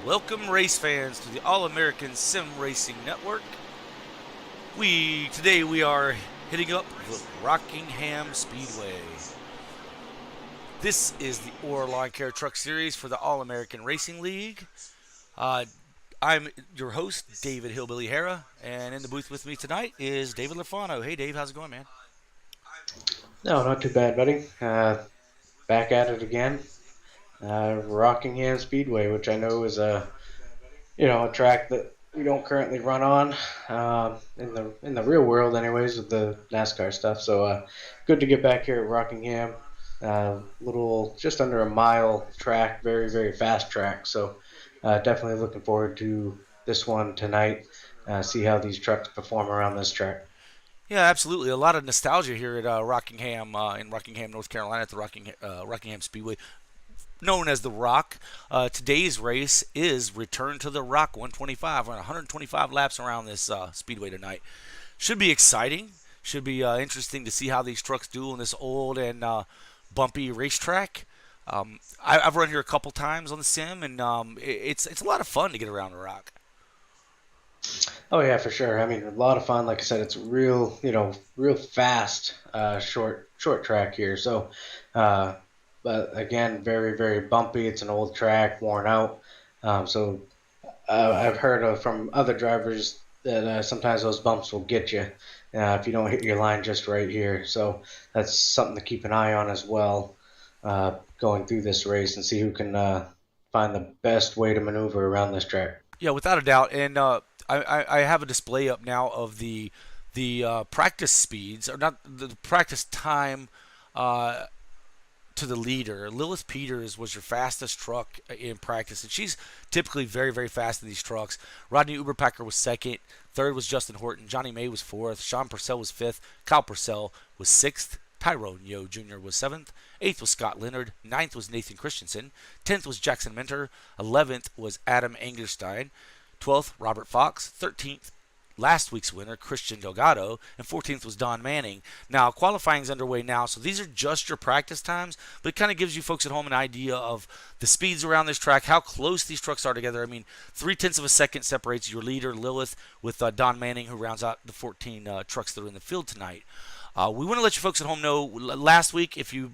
Welcome, race fans, to the All-American Sim Racing Network. Today we are hitting up the Rockingham Speedway. This is the Lawncare Truck Series for the All-American Racing League. Uh, I'm your host, David Hillbilly Hara, and in the booth with me tonight is David Lafano. Hey, Dave, how's it going, man? No, not too bad, buddy. Back at it again. Rockingham Speedway, which I know is a track that we don't currently run on in the real world, anyways, with the NASCAR stuff. So good to get back here at Rockingham. Little, just under a mile track, very very fast track. So definitely looking forward to this one tonight. See how these trucks perform around this track. Yeah, absolutely. A lot of nostalgia here at Rockingham, in Rockingham, North Carolina, at the Rockingham Speedway, known as the Rock. Today's race is Return to the Rock 125. We're on 125 laps around this speedway tonight. Should be exciting. Should be interesting to see how these trucks do on this old and bumpy racetrack. I've run here a couple times on the sim, and it's a lot of fun to get around the Rock. Oh yeah, for sure. I mean, a lot of fun. Like I said, it's real, real fast, short track here. So, uh, but again, very, very bumpy. It's an old track, worn out. So I've heard from other drivers that sometimes those bumps will get you if you don't hit your line just right here. So that's something to keep an eye on as well, going through this race and see who can find the best way to maneuver around this track. Yeah, without a doubt. And I have a display up now of the practice speeds, or not the practice time. To the leader. Lilith Peters was your fastest truck in practice, and she's typically very, very fast in these trucks. Rodney Uberpacker was second. Third was Justin Horton. Johnny May was fourth. Sean Purcell was fifth. Kyle Purcell was sixth. Tyrone Yo Jr. was seventh. Eighth was Scott Leonard. Ninth was Nathan Christensen. 10th was Jackson Minter. 11th was Adam Angerstein. 12th, Robert Fox. 13th, last week's winner, Christian Delgado, and 14th was Don Manning. Now, qualifying is underway now, so these are just your practice times, but it kind of gives you folks at home an idea of the speeds around this track, how close these trucks are together. I mean, 3/10 of a second separates your leader, Lilith, with Don Manning, who rounds out the 14 trucks that are in the field tonight. We want to let you folks at home know last week, if you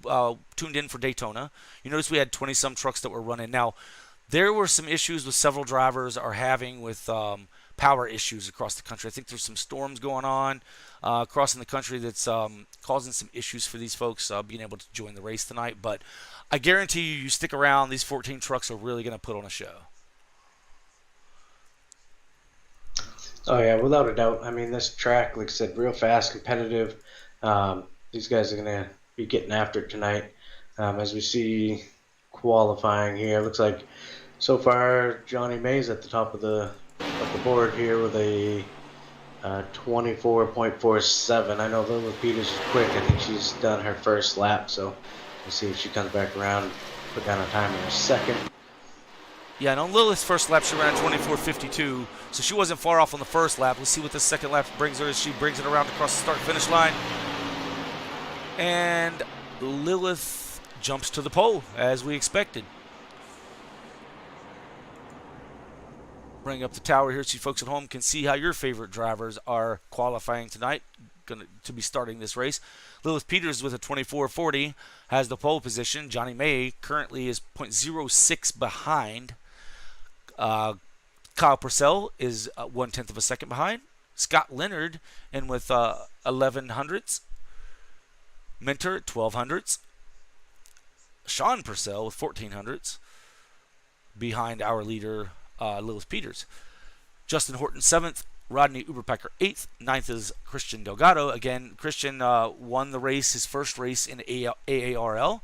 tuned in for Daytona, you noticed we had 20 some trucks that were running. Now, there were some issues with several drivers are having with power issues across the country. I think there's some storms going on across in the country that's causing some issues for these folks being able to join the race tonight. But I guarantee you, you stick around, these 14 trucks are really going to put on a show. Oh yeah, without a doubt. I mean, this track, like I said, real fast, competitive. These guys are gonna be getting after it tonight. As we see qualifying here, looks like so far Johnny May's at the top of the board here with a 24.47. I know Lily Peters is quick. I think she's done her first lap, so we'll see if she comes back around, put down a time in her second. Yeah, and on Lilith's first lap, she ran 24:52, so she wasn't far off on the first lap. Let's see what this second lap brings her as she brings it around across the start-finish line. And Lilith jumps to the pole, as we expected. Bring up the tower here so you folks at home can see how your favorite drivers are qualifying tonight, going to be starting this race. Lilith Peters with a 24:40 has the pole position. Johnny May currently is .06 behind. Kyle Purcell is 1/10 of a second behind. Scott Leonard and with 11 hundredths. Mentor at 12 hundredths. Sean Purcell with 14 hundredths behind our leader, Lilith Peters. Justin Horton 7th. Rodney Uberpacker 8th. 9th is Christian Delgado. Again, Christian won the race, his first race in AARL.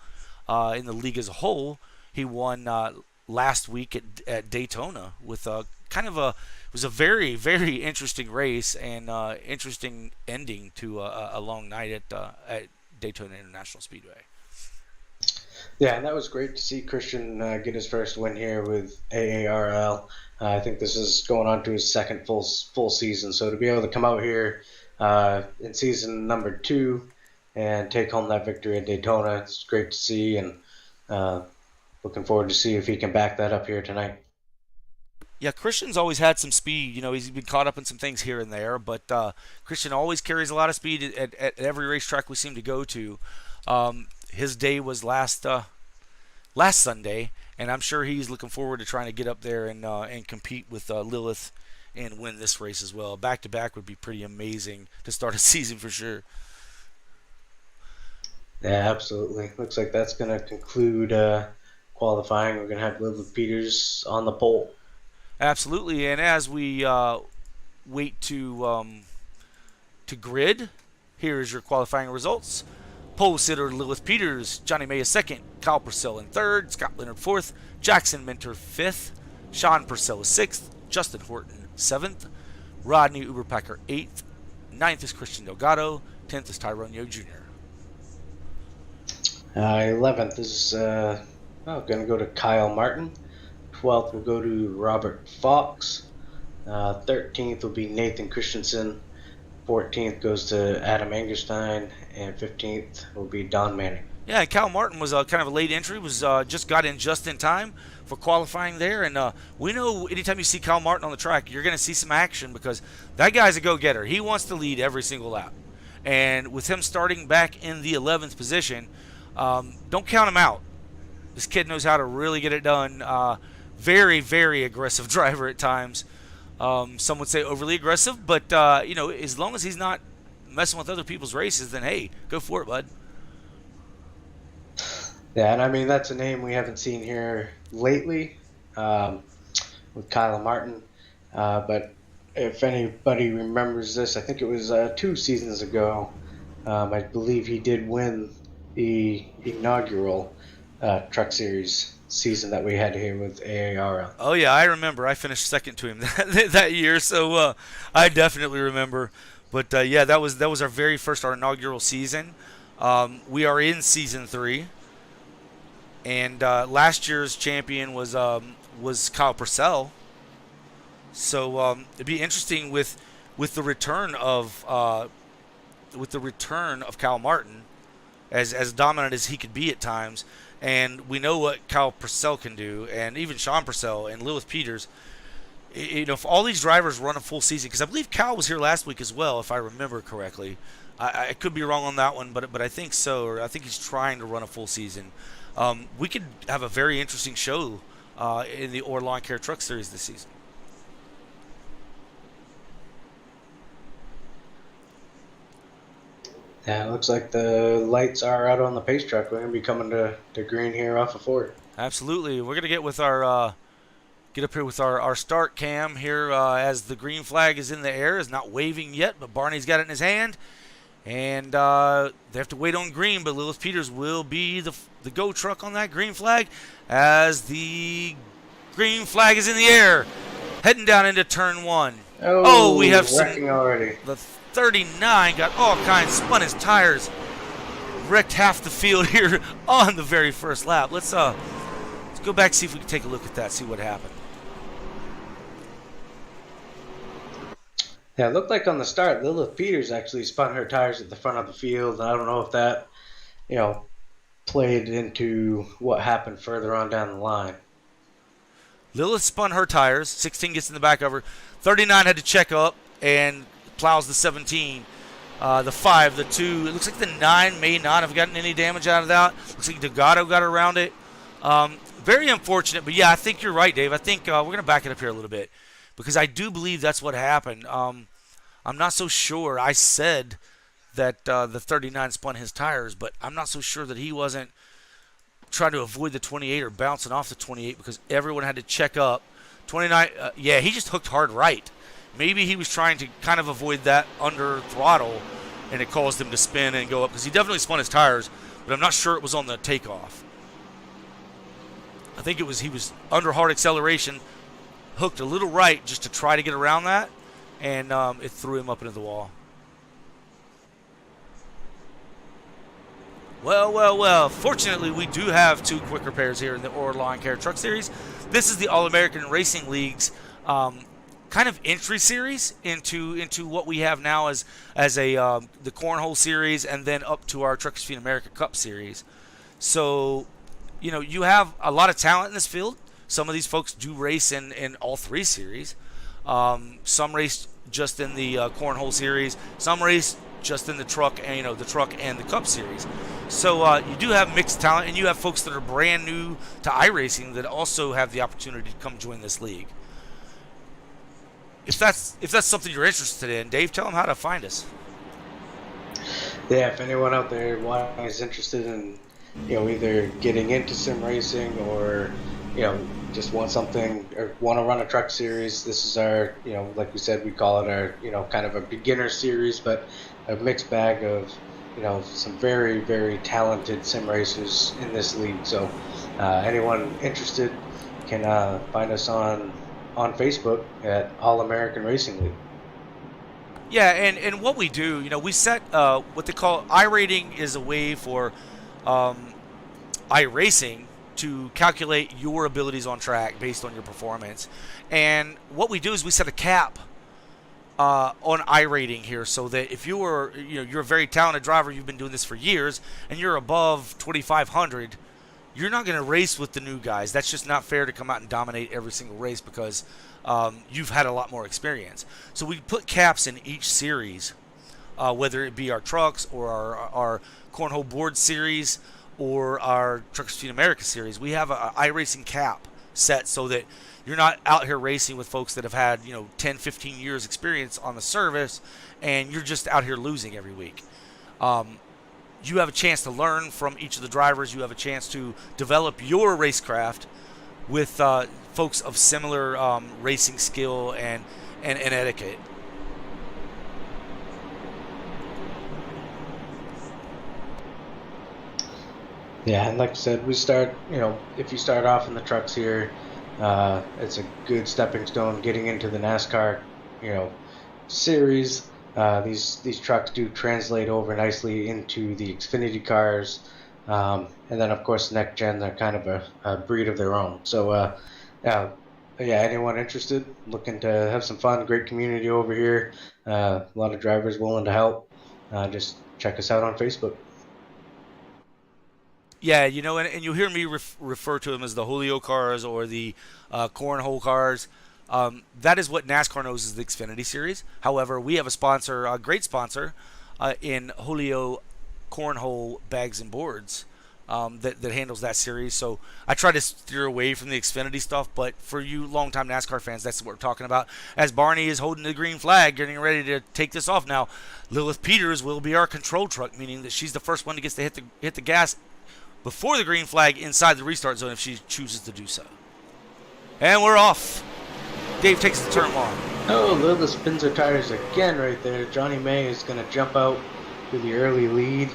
In the league as a whole, he won last week at Daytona with it was a very, very interesting race and interesting ending to a long night at Daytona International Speedway. Yeah, and that was great to see Christian get his first win here with AARL. I think this is going on to his second full season. So to be able to come out here in season number 2 and take home that victory at Daytona, it's great to see, and uh, looking forward to see if he can back that up here tonight. Yeah, Christian's always had some speed. He's been caught up in some things here and there, but Christian always carries a lot of speed at every racetrack we seem to go to. His day was last Sunday, and I'm sure he's looking forward to trying to get up there and compete with Lilith and win this race as well. Back to back would be pretty amazing to start a season for sure. Yeah, absolutely. Looks like that's going to conclude qualifying. We're going to have Lilith Peters on the pole. Absolutely, and as we wait to grid, here is your qualifying results. Pole sitter Lilith Peters, Johnny May is second, Kyle Purcell in third, Scott Leonard fourth, Jackson Minter fifth, Sean Purcell is sixth, Justin Horton seventh, Rodney Uberpacker eighth, ninth is Christian Delgado, 10th is Tyrone Yo Jr. 11th is going to go to Kyle Martin. 12th will go to Robert Fox. 13th will be Nathan Christensen. 14th goes to Adam Angerstein, and 15th will be Don Manning. Yeah, Cal Martin was kind of a late entry. Was just got in just in time for qualifying there, and we know anytime you see Cal Martin on the track, you're going to see some action because that guy's a go-getter. He wants to lead every single lap, and with him starting back in the 11th position, don't count him out. This kid knows how to really get it done. Very, very aggressive driver at times. Some would say overly aggressive, but as long as he's not messing with other people's races, then hey, go for it, bud. Yeah, and I mean that's a name we haven't seen here lately with Kyle Martin. But if anybody remembers this, I think it was 2 seasons ago. I believe he did win the inaugural Truck Series season that we had here with AARL. Oh yeah, I remember. I finished second to him that year, so I definitely remember. But yeah, that was our very first, our inaugural season. We are in season 3, and last year's champion was Kyle Purcell. So it'd be interesting with the return of Kyle Martin, as dominant as he could be at times. And we know what Kyle Purcell can do, and even Sean Purcell and Lilith Peters. If all these drivers run a full season, because I believe Kyle was here last week as well, if I remember correctly. I could be wrong on that one, but I think so. Or I think he's trying to run a full season. We could have a very interesting show in the Lawncare Truck Series this season. Yeah, it looks like the lights are out on the pace track. We're going to be coming to green here off of Ford. Absolutely. We're going to get up here with our start cam here as the green flag is in the air. Is not waving yet, but Barney's got it in his hand. And they have to wait on green, but Lilith Peters will be the go truck on that green flag as the green flag is in the air. Heading down into turn 1. Oh, we have wrecking already. The 39 got all kinds, spun his tires, wrecked half the field here on the very first lap. Let's go back, see if we can take a look at that, see what happened. Yeah, it looked like on the start, Lilith Peters actually spun her tires at the front of the field. I don't know if that, played into what happened further on down the line. Lilith spun her tires. 16 gets in the back of her. 39 had to check up and plows the 17. The 5, the 2. It looks like the 9 may not have gotten any damage out of that. Looks like Delgado got around it. Very unfortunate, but yeah, I think you're right, Dave. I think we're going to back it up here a little bit because I do believe that's what happened. I'm not so sure. I said that the 39 spun his tires, but I'm not so sure that he wasn't trying to avoid the 28 or bouncing off the 28 because everyone had to check up. 29, yeah, he just hooked hard right. Maybe he was trying to kind of avoid that under throttle, and it caused him to spin and go up because he definitely spun his tires, but I'm not sure it was on the takeoff. I think he was under hard acceleration, hooked a little right just to try to get around that, and it threw him up into the wall. Well. Fortunately, we do have 2 quicker pairs here in the Lawncare Truck Series. This is the All-American Racing League's kind of entry series into what we have now as the Cornhole Series and then up to our Truckers Feed America Cup Series. So, you have a lot of talent in this field. Some of these folks do race in all three series. Some race just in the cornhole series. Some race just in the truck and the truck and the Cup series. So you do have mixed talent, and you have folks that are brand new to iRacing that also have the opportunity to come join this league. If that's something you're interested in, Dave, tell them how to find us. Yeah, if anyone out there is interested in, either getting into sim racing or, just want something or want to run a truck series, this is our, like we said, we call it our, kind of a beginner series, but a mixed bag of, some very, very talented sim racers in this league. So anyone interested can find us on Facebook at All American Racing League. Yeah, and what we do, we set what they call iRating is a way for iRacing to calculate your abilities on track based on your performance. And what we do is we set a cap on iRating here, so that if you're a very talented driver, you've been doing this for years, and you're above 2,500, you're not going to race with the new guys. That's just not fair to come out and dominate every single race because you've had a lot more experience. So we put caps in each series, whether it be our trucks or our cornhole board series or our Truckers Feed America series. We have a iRacing cap set so that you're not out here racing with folks that have had 10, 15 years experience on the service, and you're just out here losing every week. You have a chance to learn from each of the drivers. You have a chance to develop your racecraft with folks of similar racing skill and etiquette. Yeah, and like I said, we start, if you start off in the trucks here, it's a good stepping stone getting into the NASCAR, series. These trucks do translate over nicely into the Xfinity cars, and then of course next gen, they're kind of a breed of their own. So yeah, anyone interested, looking to have some fun, great community over here, a lot of drivers willing to help, just check us out on Facebook. Yeah, and you'll hear me refer to them as the Julio cars or the cornhole cars. That is what NASCAR knows as the Xfinity Series. However, we have a sponsor, a great sponsor, in Julio Cornhole Bags and Boards that handles that series. So I try to steer away from the Xfinity stuff, but for you longtime NASCAR fans, that's what we're talking about. As Barney is holding the green flag, getting ready to take this off now, Lilith Peters will be our control truck, meaning that she's the first one to get to hit the gas before the green flag inside the restart zone if she chooses to do so. And we're off. Dave takes the turn one. Oh, Lilith spins her tires again right there. Johnny May is going to jump out to the early lead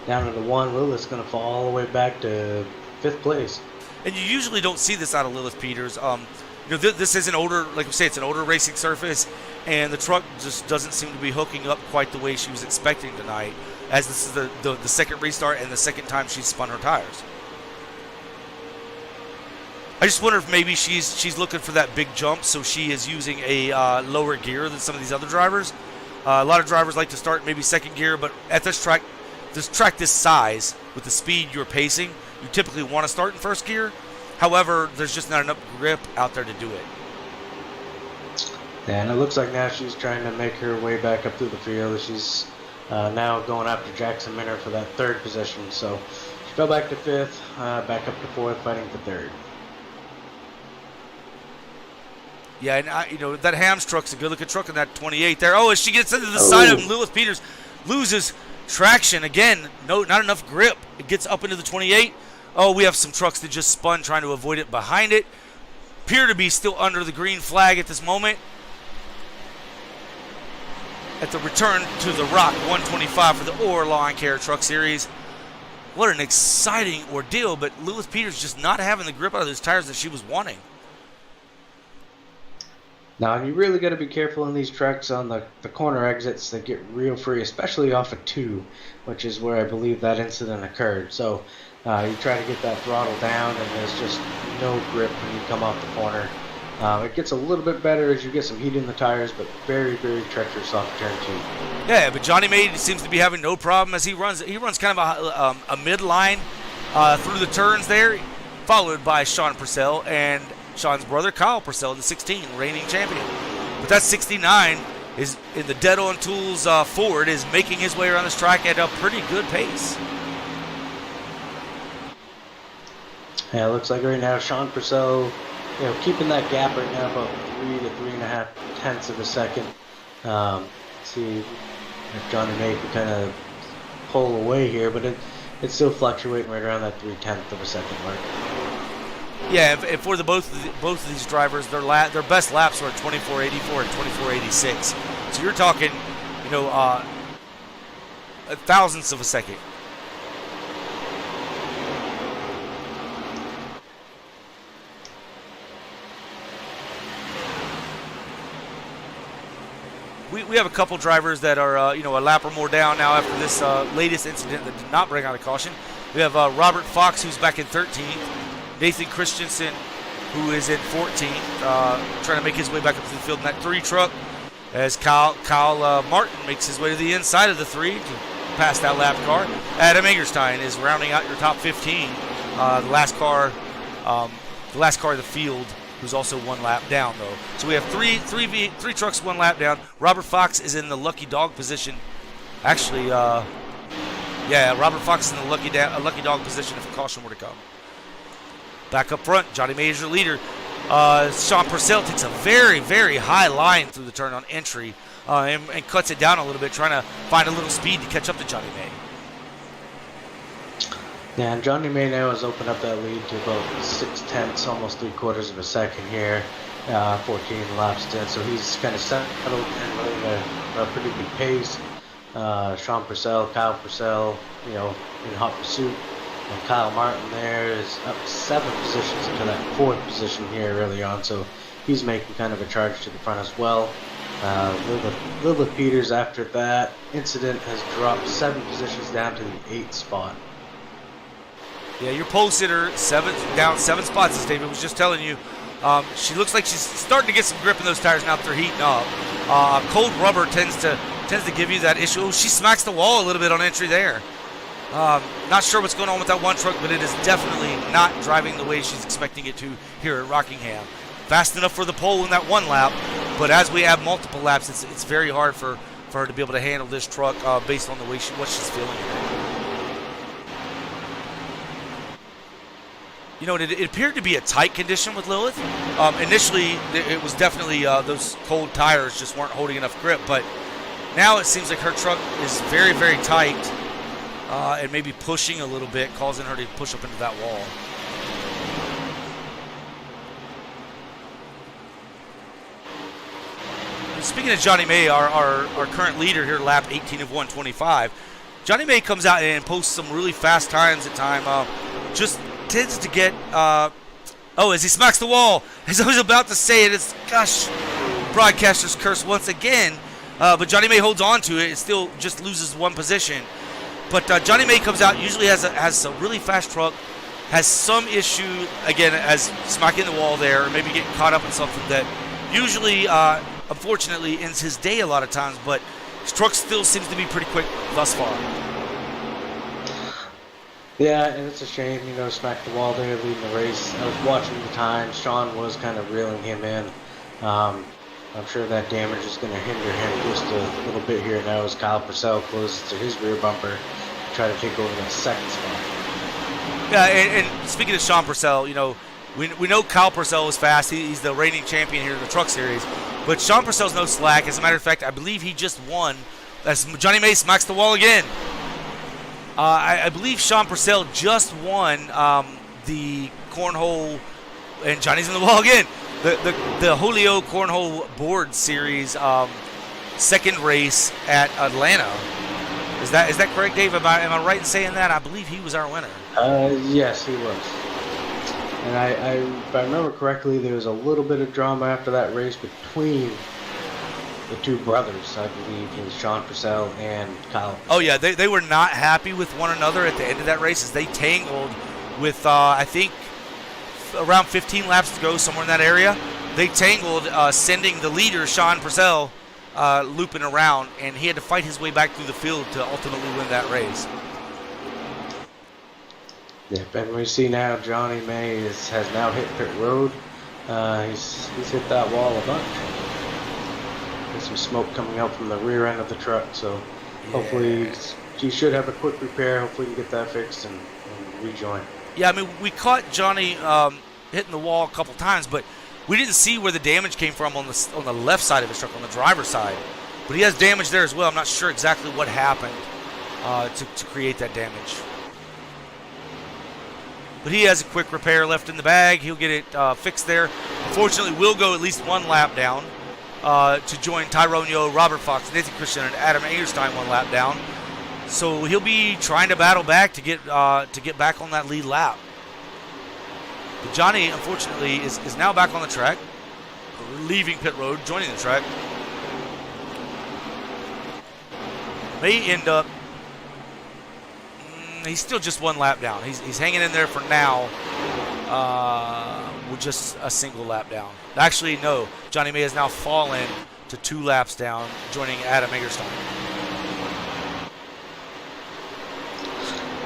down to the one. Lilith's going to fall all the way back to 5th place. And you usually don't see this out of Lilith Peters. This is an older, like we say, it's an older racing surface, and the truck just doesn't seem to be hooking up quite the way she was expecting tonight, as this is the second restart and the second time she's spun her tires. I just wonder if maybe she's looking for that big jump, so she is using a lower gear than some of these other drivers. A lot of drivers like to start maybe second gear, but at this track this size, with the speed you're pacing, you typically want to start in first gear. However, there's just not enough grip out there to do it. Yeah, and it looks like now she's trying to make her way back up through the field. She's now going after Jackson Minner for that 3rd position. So she fell back to 5th, back up to 4th, fighting for 3rd. Yeah, and that Hams truck's a good-looking truck in that 28 there. Oh, as she gets into the side of him, Lilith Peters loses traction again. No, not enough grip. It gets up into the 28. Oh, we have some trucks that just spun trying to avoid it behind it. Appear to be still under the green flag at this moment. At the return to the Rock 125 for the Lawncare Truck Series. What an exciting ordeal, but Lilith Peters just not having the grip out of those tires that she was wanting. Now, you really got to be careful in these trucks on the corner exits. They get real free, especially off of 2, which is where I believe that incident occurred. So you try to get that throttle down, and there's just no grip when you come off the corner. It gets a little bit better as you get some heat in the tires, but very, very treacherous off turn 2. Yeah, but Johnny May seems to be having no problem as he runs. He runs kind of a midline through the turns there, followed by Sean Purcell, and Sean's brother, Kyle Purcell, in the 16, reigning champion. But that 69 is in the Dead on Tools Ford, is making his way around this track at a pretty good pace. Yeah, it looks like right now Sean Purcell, keeping that gap right now about 3 to 3.5 tenths of a second. See if Johnny May can kind of pull away here, but it's still fluctuating right around that 3/10 of a second mark. Yeah, if for both of these drivers, their best laps were at 24:84 and 24:86. So you're talking, thousandths of a second. We have a couple drivers that are, a lap or more down now after this latest incident that did not bring out a caution. We have Robert Fox, who's back in 13th. Nathan Christensen, who is in 14th, trying to make his way back up to the field in that 3 truck. As Kyle Martin makes his way to the inside of the 3 to pass that lap car. Adam Egerstein is rounding out your top 15. The last car of the field, who's also 1 lap down, though. So we have three trucks 1 lap down. Robert Fox is in the lucky dog position. Actually, Robert Fox is in the lucky dog position if a caution were to come. Back up front, Johnny May is your leader. Sean Purcell takes a very, very high line through the turn on entry and cuts it down a little bit, trying to find a little speed to catch up to Johnny May. Yeah, and Johnny May now has opened up that lead to about 6/10, almost 3/4 of a second here, 14 laps in, so he's kind of settled and running a pretty good pace. Sean Purcell, Kyle Purcell, in hot pursuit, and Kyle Martin there is up 7 positions into that 4th position here early on, so he's making kind of a charge to the front as well. Lilith Peters, after that incident, has dropped 7 positions down to the 8th spot. Yeah, your pole sitter, down 7 spots, as David was just telling you. She looks like she's starting to get some grip in those tires now that they're heating up. Cold rubber tends to give you that issue. Oh, she smacks the wall a little bit on entry there. Not sure what's going on with that 1 truck, but it is definitely not driving the way she's expecting it to here at Rockingham. Fast enough for the pole in that 1 lap, but as we have multiple laps, it's very hard for her to be able to handle this truck based on the way what she's feeling. It appeared to be a tight condition with Lilith. Initially, it was definitely those cold tires just weren't holding enough grip, but now it seems like her truck is very, very tight and maybe pushing a little bit, causing her to push up into that wall. Speaking of Johnny May, our current leader here, lap 18 of 125, Johnny May comes out and posts some really fast times at time. Just tends to get, as he smacks the wall, as I was about to say it, broadcaster's curse once again, but Johnny May holds on to it. It still just loses 1 position. But Johnny May comes out, usually has a really fast truck, has some issue, again, as smacking the wall there, or maybe getting caught up in something that usually, unfortunately, ends his day a lot of times, but his truck still seems to be pretty quick thus far. Yeah, and it's a shame, smacked the wall there, leading the race. I was watching the time. Sean was kind of reeling him in. I'm sure that damage is going to hinder him just a little bit here now as Kyle Purcell closes to his rear bumper to try to take over that 2nd spot. Yeah, and speaking of Sean Purcell, we know Kyle Purcell is fast. He's the reigning champion here in the Truck Series. But Sean Purcell's no slack. As a matter of fact, I believe he just won as Johnny May smacks the wall again. I believe Sean Purcell just won the Cornhole, and Johnny's in the wall again, the Julio Cornhole Board Series 2nd race at Atlanta. Is that correct, Dave? Am I right in saying that? I believe he was our winner. Yes, he was. And if I remember correctly, there was a little bit of drama after that race between the 2 brothers, I believe, it was Sean Purcell and Kyle Purcell. Oh, yeah, they were not happy with one another at the end of that race as they tangled with, I think, around 15 laps to go, somewhere in that area. They tangled, sending the leader, Sean Purcell, looping around, and he had to fight his way back through the field to ultimately win that race. Yep, and we see now Johnny May has now hit pit road. He's hit that wall a bunch. There's some smoke coming out from the rear end of the truck, so hopefully Yeah. he should have a quick repair. Hopefully we can get that fixed and rejoin. Yeah, I mean, we caught Johnny hitting the wall a couple times, but we didn't see where the damage came from on the left side of his truck, on the driver's side. But he has damage there as well. I'm not sure exactly what happened to create that damage. But he has a quick repair left in the bag. He'll get it fixed there. Unfortunately, we'll go at least one lap down to join Tyrone Yo, Robert Fox, Nathan Christian, and Adam Egerstein one lap down. So he'll be trying to battle back to get back on that lead lap. But Johnny, unfortunately, is now back on the track, leaving pit road, joining the track. May end up. He's still just one lap down. He's hanging in there for now with just a single lap down. Actually, no. Johnny May has now fallen to 2 laps down, joining Adam Egerstein.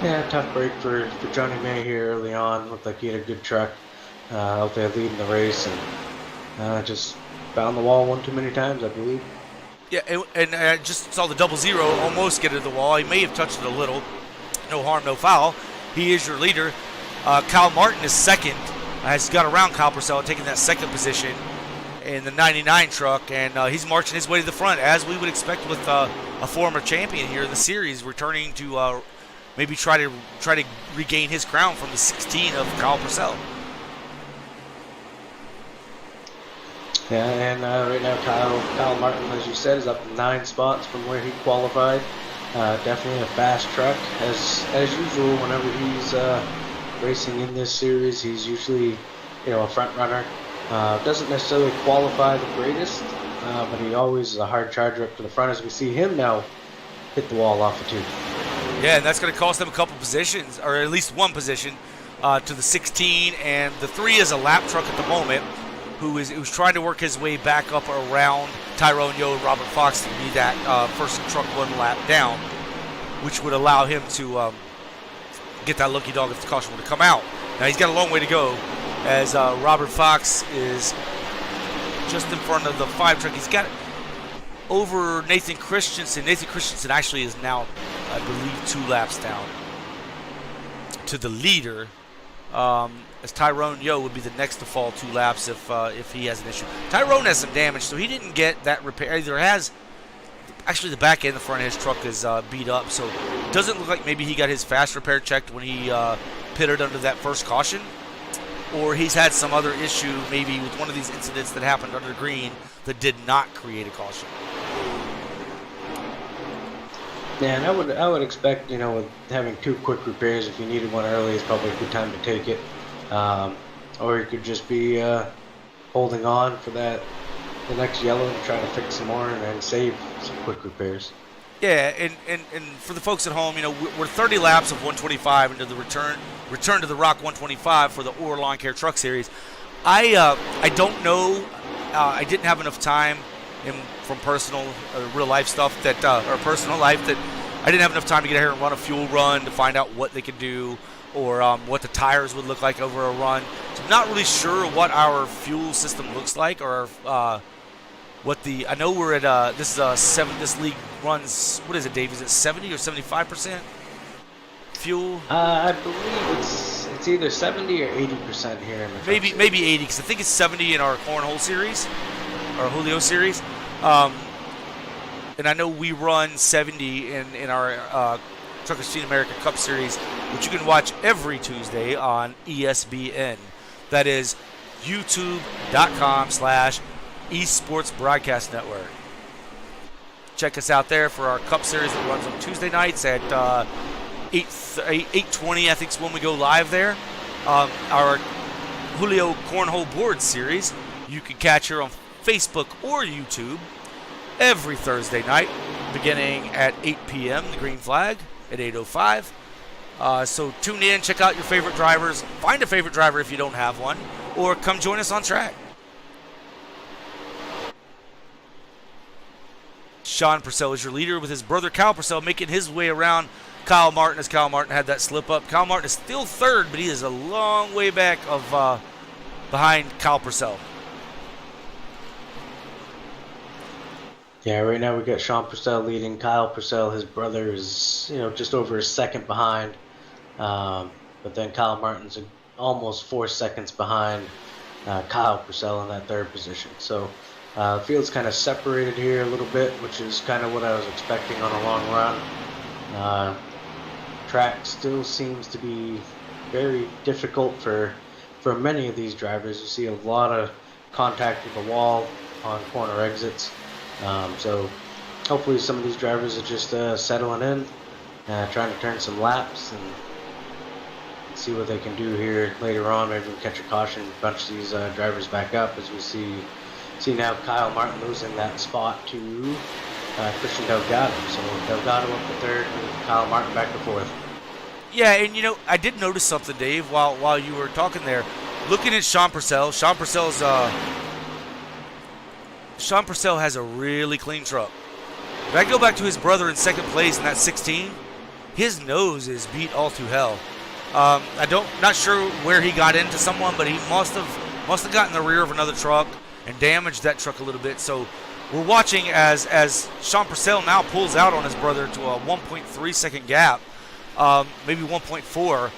Yeah, tough break for Johnny May here early on. Looked like he had a good truck out there leading the race, and just found the wall one too many times, I believe. Yeah, and I just saw the 00 almost get to the wall. He may have touched it a little. No harm, no foul. He is your leader. Kyle Martin is second. Has got around Kyle Purcell, taking that second position in the 99 truck, and he's marching his way to the front, as we would expect with a former champion here in the series, returning to maybe try to regain his crown from the 16 of Kyle Purcell. Yeah, and right now Kyle Martin, as you said, is up 9 spots from where he qualified. Definitely a fast truck, as usual. Whenever he's racing in this series, he's usually, a front runner. Doesn't necessarily qualify the greatest, but he always is a hard charger up to the front. As we see him now hit the wall off the 2. Yeah, and that's going to cost them a couple positions, or at least one position, to the 16, and the 3 is a lap truck at the moment, who's trying to work his way back up around Tyrone Yo and Robert Fox to be that first truck 1 lap down, which would allow him to get that lucky dog if the caution were to come out. Now he's got a long way to go, as Robert Fox is just in front of the 5 truck. He's got it over Nathan Christensen. Nathan Christensen actually is now, I believe, 2 laps down to the leader. As Tyrone Yo would be the next to fall 2 laps if he has an issue. Tyrone has some damage, so he didn't get that repair. Either has, actually the back end, the front of his truck is beat up, so it doesn't look like maybe he got his fast repair checked when he pitted under that first caution, or he's had some other issue maybe with one of these incidents that happened under green that did not create a caution. Yeah, and I would expect, with having 2 quick repairs, if you needed one early, it's probably a good time to take it. Or you could just be holding on for the next yellow and trying to fix some more and then save some quick repairs. Yeah, and for the folks at home, we're 30 laps of 125 into the return to the Rock 125 for the Lawncare Truck Series. I don't know. I didn't have enough time from personal real life stuff or personal life that I didn't have enough time to get here and run a fuel run to find out what they could do, or what the tires would look like over a run. So I'm not really sure what our fuel system looks like, or I know we're at this league runs, what is it, Dave? Is it 70 or 75% fuel? I believe it's either 70 or 80% here in the maybe 80, because I think it's 70 in our Cornhole series, or Julio series. And I know we run 70 in our Truckers Team America Cup Series, which you can watch every Tuesday on ESPN. That is youtube.com/esports broadcast network. Check us out there for our Cup Series that runs on Tuesday nights at 8:20, I think, is when we go live there. Our Julio Cornhole Board Series, you can catch her on Facebook or YouTube every Thursday night, beginning at 8 p.m., the green flag at 8:05. So tune in, check out your favorite drivers, find a favorite driver if you don't have one, or come join us on track. Sean Purcell is your leader, with his brother Kyle Purcell making his way around Kyle Martin, as Kyle Martin had that slip up. Kyle Martin is still third, but he is a long way back of behind Kyle Purcell. Yeah, right now we got Sean Purcell leading. Kyle Purcell, his brother, is just over a second behind. But then Kyle Martin's almost 4 seconds behind Kyle Purcell in that third position. So the field's kind of separated here a little bit, which is kind of what I was expecting on a long run. Track still seems to be very difficult for many of these drivers. You see a lot of contact with the wall on corner exits. So hopefully some of these drivers are just settling in, trying to turn some laps and see what they can do here later on. Maybe we'll catch a caution, bunch these drivers back up, as we see now Kyle Martin losing that spot to Christian Delgado. So Delgado up to third, and Kyle Martin back to fourth. Yeah, and I did notice something, Dave, while you were talking there. Looking at Sean Purcell, Sean Purcell has a really clean truck. If I go back to his brother in second place in that 16, his nose is beat all to hell. Not sure where he got into someone, but he must have gotten in the rear of another truck and damaged that truck a little bit. So we're watching as Sean Purcell now pulls out on his brother to a 1.3 second gap, maybe 1.4.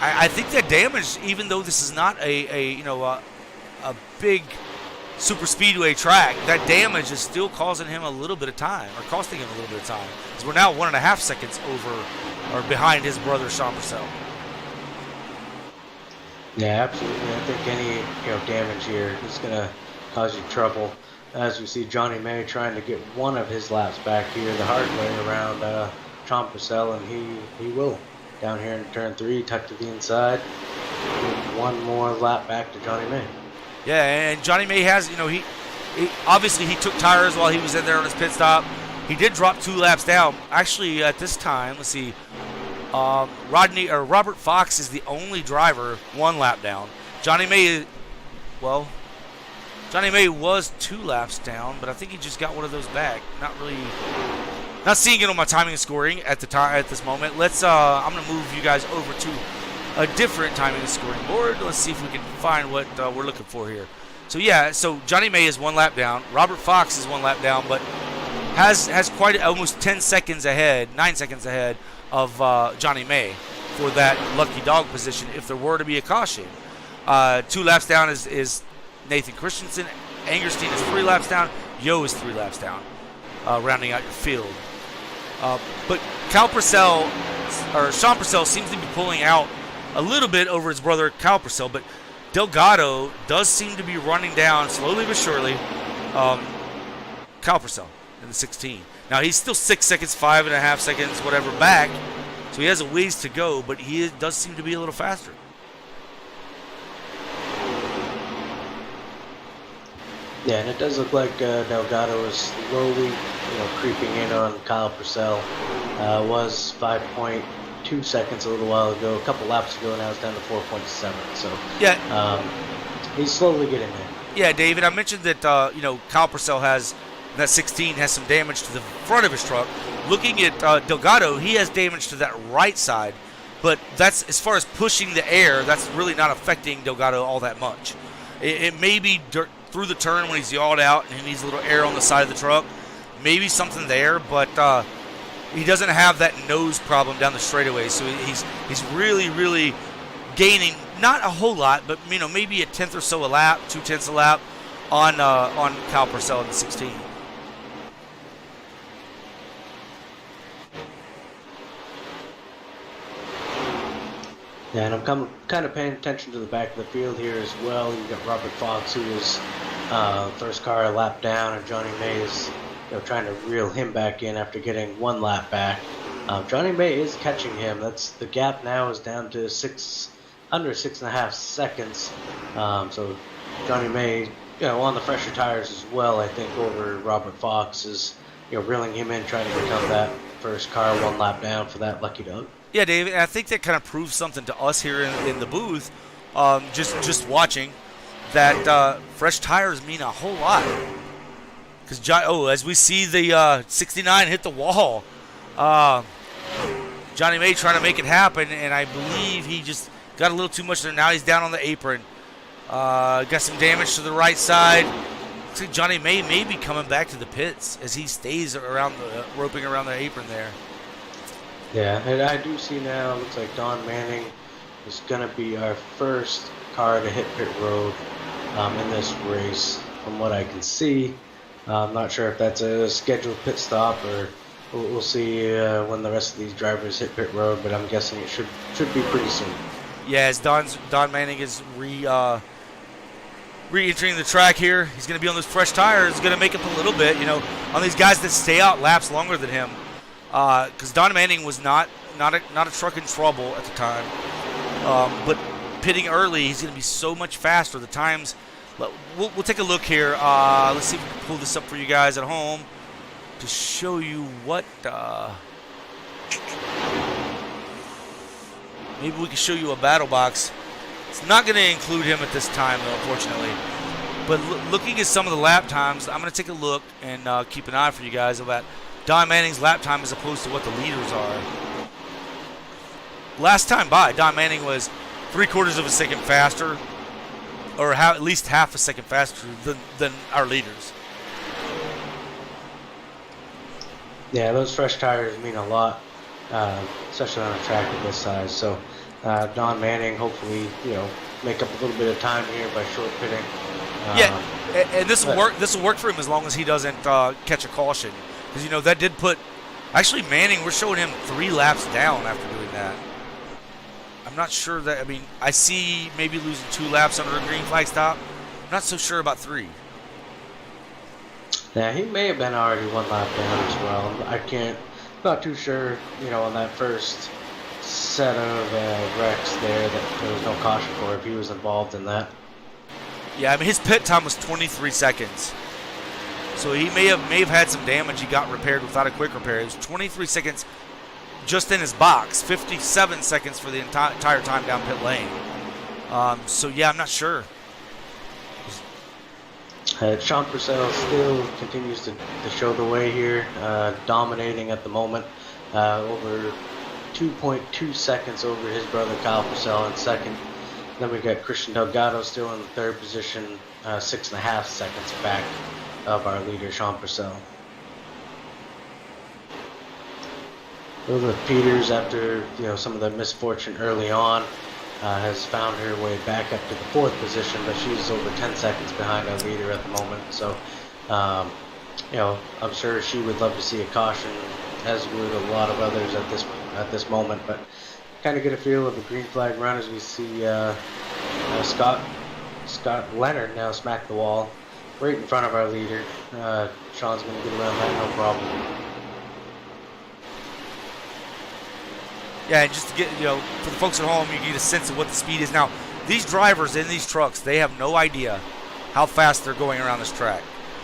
I think that damage, even though this is not a big super speedway track, that damage is still causing him a little bit of time, or costing him a little bit of time. Because we're now 1.5 seconds over or behind his brother Sean Purcell. Yeah, absolutely. I think any damage here is going to cause you trouble. As we see Johnny May trying to get one of his laps back here the hard way around Sean Purcell, and he will. Down here in turn 3, tucked to the inside. One more lap back to Johnny May. Yeah, and Johnny May has, he obviously he took tires while he was in there on his pit stop. He did drop 2 laps down. Actually, at this time, let's see, Robert Fox is the only driver 1 lap down. Johnny May was 2 laps down, but I think he just got one of those back. Not seeing it on my timing and scoring at this moment. I'm gonna move you guys over to a different timing and scoring board. Let's see if we can find what we're looking for here. So Johnny May is 1 lap down. Robert Fox is 1 lap down, but has quite almost 9 seconds ahead of Johnny May for that lucky dog position if there were to be a caution. 2 laps down is Nathan Christensen. Angerstein is 3 laps down. Yo is 3 laps down, rounding out your field. But Sean Purcell seems to be pulling out a little bit over his brother Kyle Purcell, but Delgado does seem to be running down slowly but surely Kyle Purcell in the 16. Now he's still 6 seconds, 5.5 seconds, whatever back, so he has a ways to go, but he does seem to be a little faster. Yeah, and it does look like Delgado is slowly, creeping in on Kyle Purcell. Was 5.2 seconds a little while ago, a couple laps ago, now it's down to 4.7. So yeah, he's slowly getting there. Yeah, David, I mentioned that Kyle Purcell has that 16 has some damage to the front of his truck. Looking at Delgado, he has damage to that right side, but that's as far as pushing the air. That's really not affecting Delgado all that much. It may be through the turn when he's yawed out and he needs a little air on the side of the truck. Maybe something there, but he doesn't have that nose problem down the straightaway. So he's really, really gaining not a whole lot, but maybe a tenth or so a lap, 0.2 a lap on Kyle Purcell in the 16. Yeah, and I'm kind of paying attention to the back of the field here as well. You've got Robert Fox, who is first car a lap down, and Johnny May is trying to reel him back in after getting 1 lap back. Johnny May is catching him. The gap now is down to under 6.5 seconds. So Johnny May, on the fresher tires as well, I think, over Robert Fox is reeling him in, trying to become that first car 1 lap down for that lucky dog. Yeah, David, I think that kind of proves something to us here in the booth, just watching, that fresh tires mean a whole lot. Because as we see the 69 hit the wall, Johnny May trying to make it happen, and I believe he just got a little too much there. Now he's down on the apron. Got some damage to the right side. Looks like Johnny may be coming back to the pits as he stays around roping around the apron there. Yeah, and I do see now, looks like Don Manning is going to be our first car to hit pit road in this race, from what I can see. I'm not sure if that's a scheduled pit stop, or we'll see when the rest of these drivers hit pit road, but I'm guessing it should be pretty soon. Yeah, as Don Manning is re-entering the track here. He's going to be on those fresh tires. He's going to make up a little bit, on these guys that stay out laps longer than him. Because Don Manning was not a truck in trouble at the time. But pitting early, he's going to be so much faster. The times, we'll take a look here. Let's see if we can pull this up for you guys at home to show you what. Maybe we can show you a battle box. It's not going to include him at this time, though, unfortunately. But looking at some of the lap times, I'm going to take a look and keep an eye for you guys about Don Manning's lap time as opposed to what the leaders are. Last time by, Don Manning was 3/4 of a second faster, or at least half a second faster than our leaders. Yeah, those fresh tires mean a lot, especially on a track of this size. So Don Manning, hopefully, make up a little bit of time here by short pitting. Yeah, and this will work. This will work for him as long as he doesn't catch a caution, because that did put. Actually, Manning, we're showing him 3 laps down after doing that. I'm not sure that. I mean, I see maybe losing 2 laps under a green flag stop. I'm not so sure about 3. Yeah, he may have been already 1 lap down as well. Not too sure, on that first set of wrecks there that there was no caution for if he was involved in that. Yeah, I mean, his pit time was 23 seconds. So he may have had some damage he got repaired without a quick repair. It was 23 seconds just in his box, 57 seconds for the entire time down pit lane. So, yeah, I'm not sure. Sean Purcell still continues to show the way here, dominating at the moment, over 2.2 seconds over his brother Kyle Purcell in second. Then we got Christian Delgado still in the 3rd position, 6.5 seconds back of our leader Sean Purcell. Elizabeth Peters, after some of the misfortune early on, has found her way back up to the 4th position, but she's over 10 seconds behind our leader at the moment. So, I'm sure she would love to see a caution, as would a lot of others at this moment. But kind of get a feel of a green flag run as we see Scott Leonard now smack the wall right in front of our leader. Sean's going to get around that no problem. Yeah, and just to get, for the folks at home, you get a sense of what the speed is. Now, these drivers in these trucks, they have no idea how fast they're going around this track.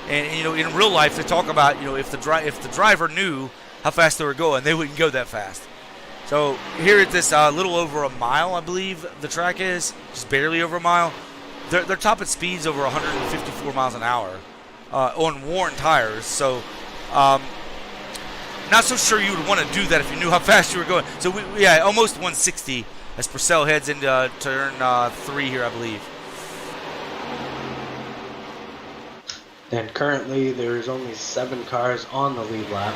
And in real life, they talk about, if the driver knew how fast they were going, they wouldn't go that fast. So here at this little over a mile, I believe the track is, just barely over a mile, they're topping speeds over 154 miles an hour on worn tires. So, not so sure you would want to do that if you knew how fast you were going. So, almost 160 as Purcell heads into turn 3 here, I believe. And currently, there's only 7 cars on the lead lap.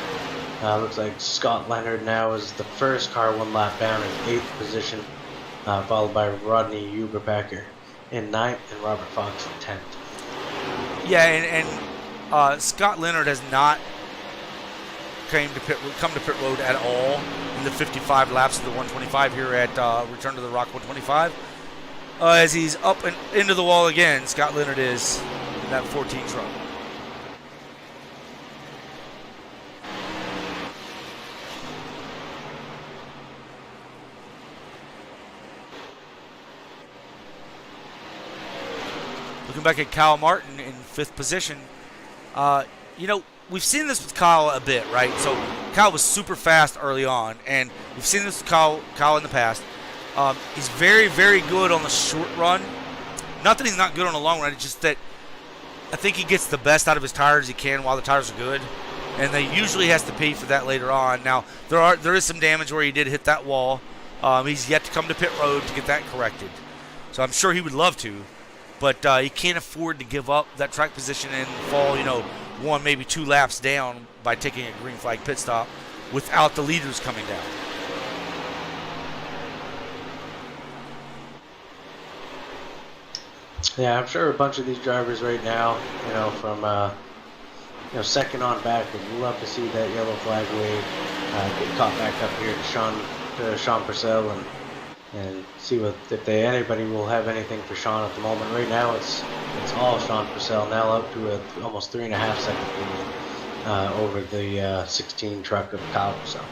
Looks like Scott Leonard now is the first car 1 lap down in 8th position, followed by Rodney Uberbacher in 9th and Robert Fox in 10th. Yeah, and Scott Leonard has not come to pit road at all in the 55 laps of the 125 here at Return to the Rock 125. As he's up and into the wall again, Scott Leonard is in that 14 truck. Looking back at Kyle Martin in 5th position, we've seen this with Kyle a bit, right? So Kyle was super fast early on, and we've seen this with Kyle in the past. He's very, very good on the short run. Not that he's not good on the long run, it's just that I think he gets the best out of his tires he can while the tires are good, and they usually has to pay for that later on. Now, there is some damage where he did hit that wall. He's yet to come to pit road to get that corrected. So I'm sure he would love to. but he can't afford to give up that track position and fall, one, maybe 2 laps down by taking a green flag pit stop without the leaders coming down. Yeah, I'm sure a bunch of these drivers right now, from second on back, would love to see that yellow flag wave get caught back up here to Sean Purcell and see if anybody will have anything for Sean at the moment. Right now, it's all Sean Purcell, now up to almost 3.5 second lead over the 16 truck of Kyle Purcell.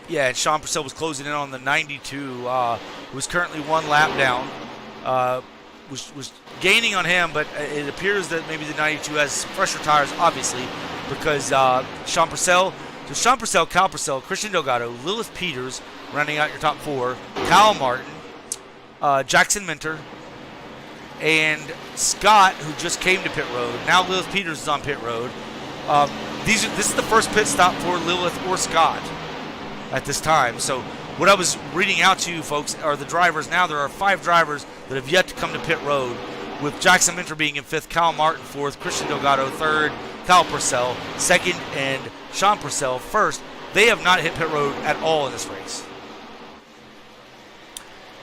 Yeah, and Sean Purcell was closing in on the 92. Was currently 1 lap down. Was gaining on him, but it appears that maybe the 92 has some fresher tires, obviously, because Sean Purcell, Kyle Purcell, Christian Delgado, Lilith Peters running out your top 4, Kyle Martin, Jackson Minter, and Scott, who just came to pit road. Now Lilith Peters is on pit road. This is the first pit stop for Lilith or Scott at this time. So what I was reading out to you folks are the drivers. Now there are 5 drivers that have yet to come to pit road, with Jackson Minter being in 5th, Kyle Martin 4th, Christian Delgado 3rd, Kyle Purcell 2nd, and Sean Purcell 1st. They have not hit pit road at all in this race.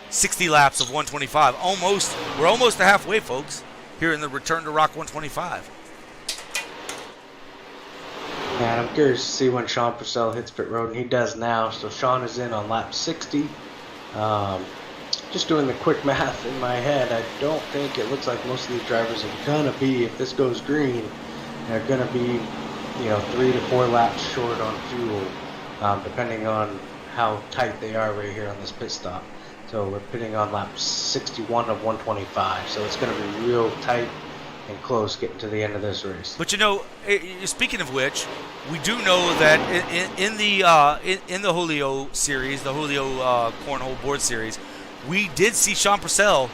60 laps of 125. We're almost halfway, folks, here in the Return to Rock 125. And I'm curious to see when Sean Purcell hits pit road, and he does now. So Sean is in on lap 60. Just doing the quick math in my head, I don't think it looks like most of these drivers are going to be, if this goes green, they're going to be, 3 to 4 laps short on fuel, depending on how tight they are right here on this pit stop. So we're pitting on lap 61 of 125. So it's going to be real tight and close getting to the end of this race. But speaking of which, we do know that in the Julio series, the Julio Cornhole Board Series, we did see Sean Purcell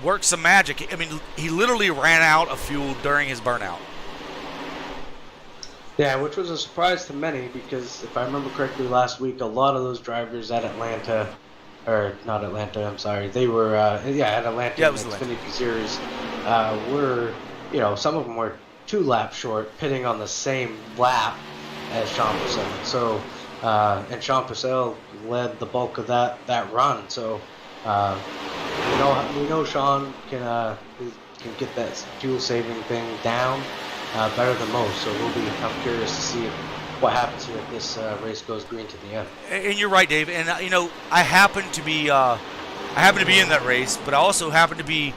work some magic. I mean, he literally ran out of fuel during his burnout. Yeah, which was a surprise to many because if I remember correctly last week, a lot of those drivers at Atlanta, or not Atlanta, I'm sorry, they were, at Atlanta, yeah, it was in the Atlanta. Xfinity Series, were, some of them were 2 laps short, pitting on the same lap as Sean Purcell. So, and Sean Purcell led the bulk of that run. So, we know Sean can get that fuel saving thing down better than most. So I'm curious to see what happens here if this race goes green to the end. And you're right, Dave. And I happen to be in that race, but I also happen to be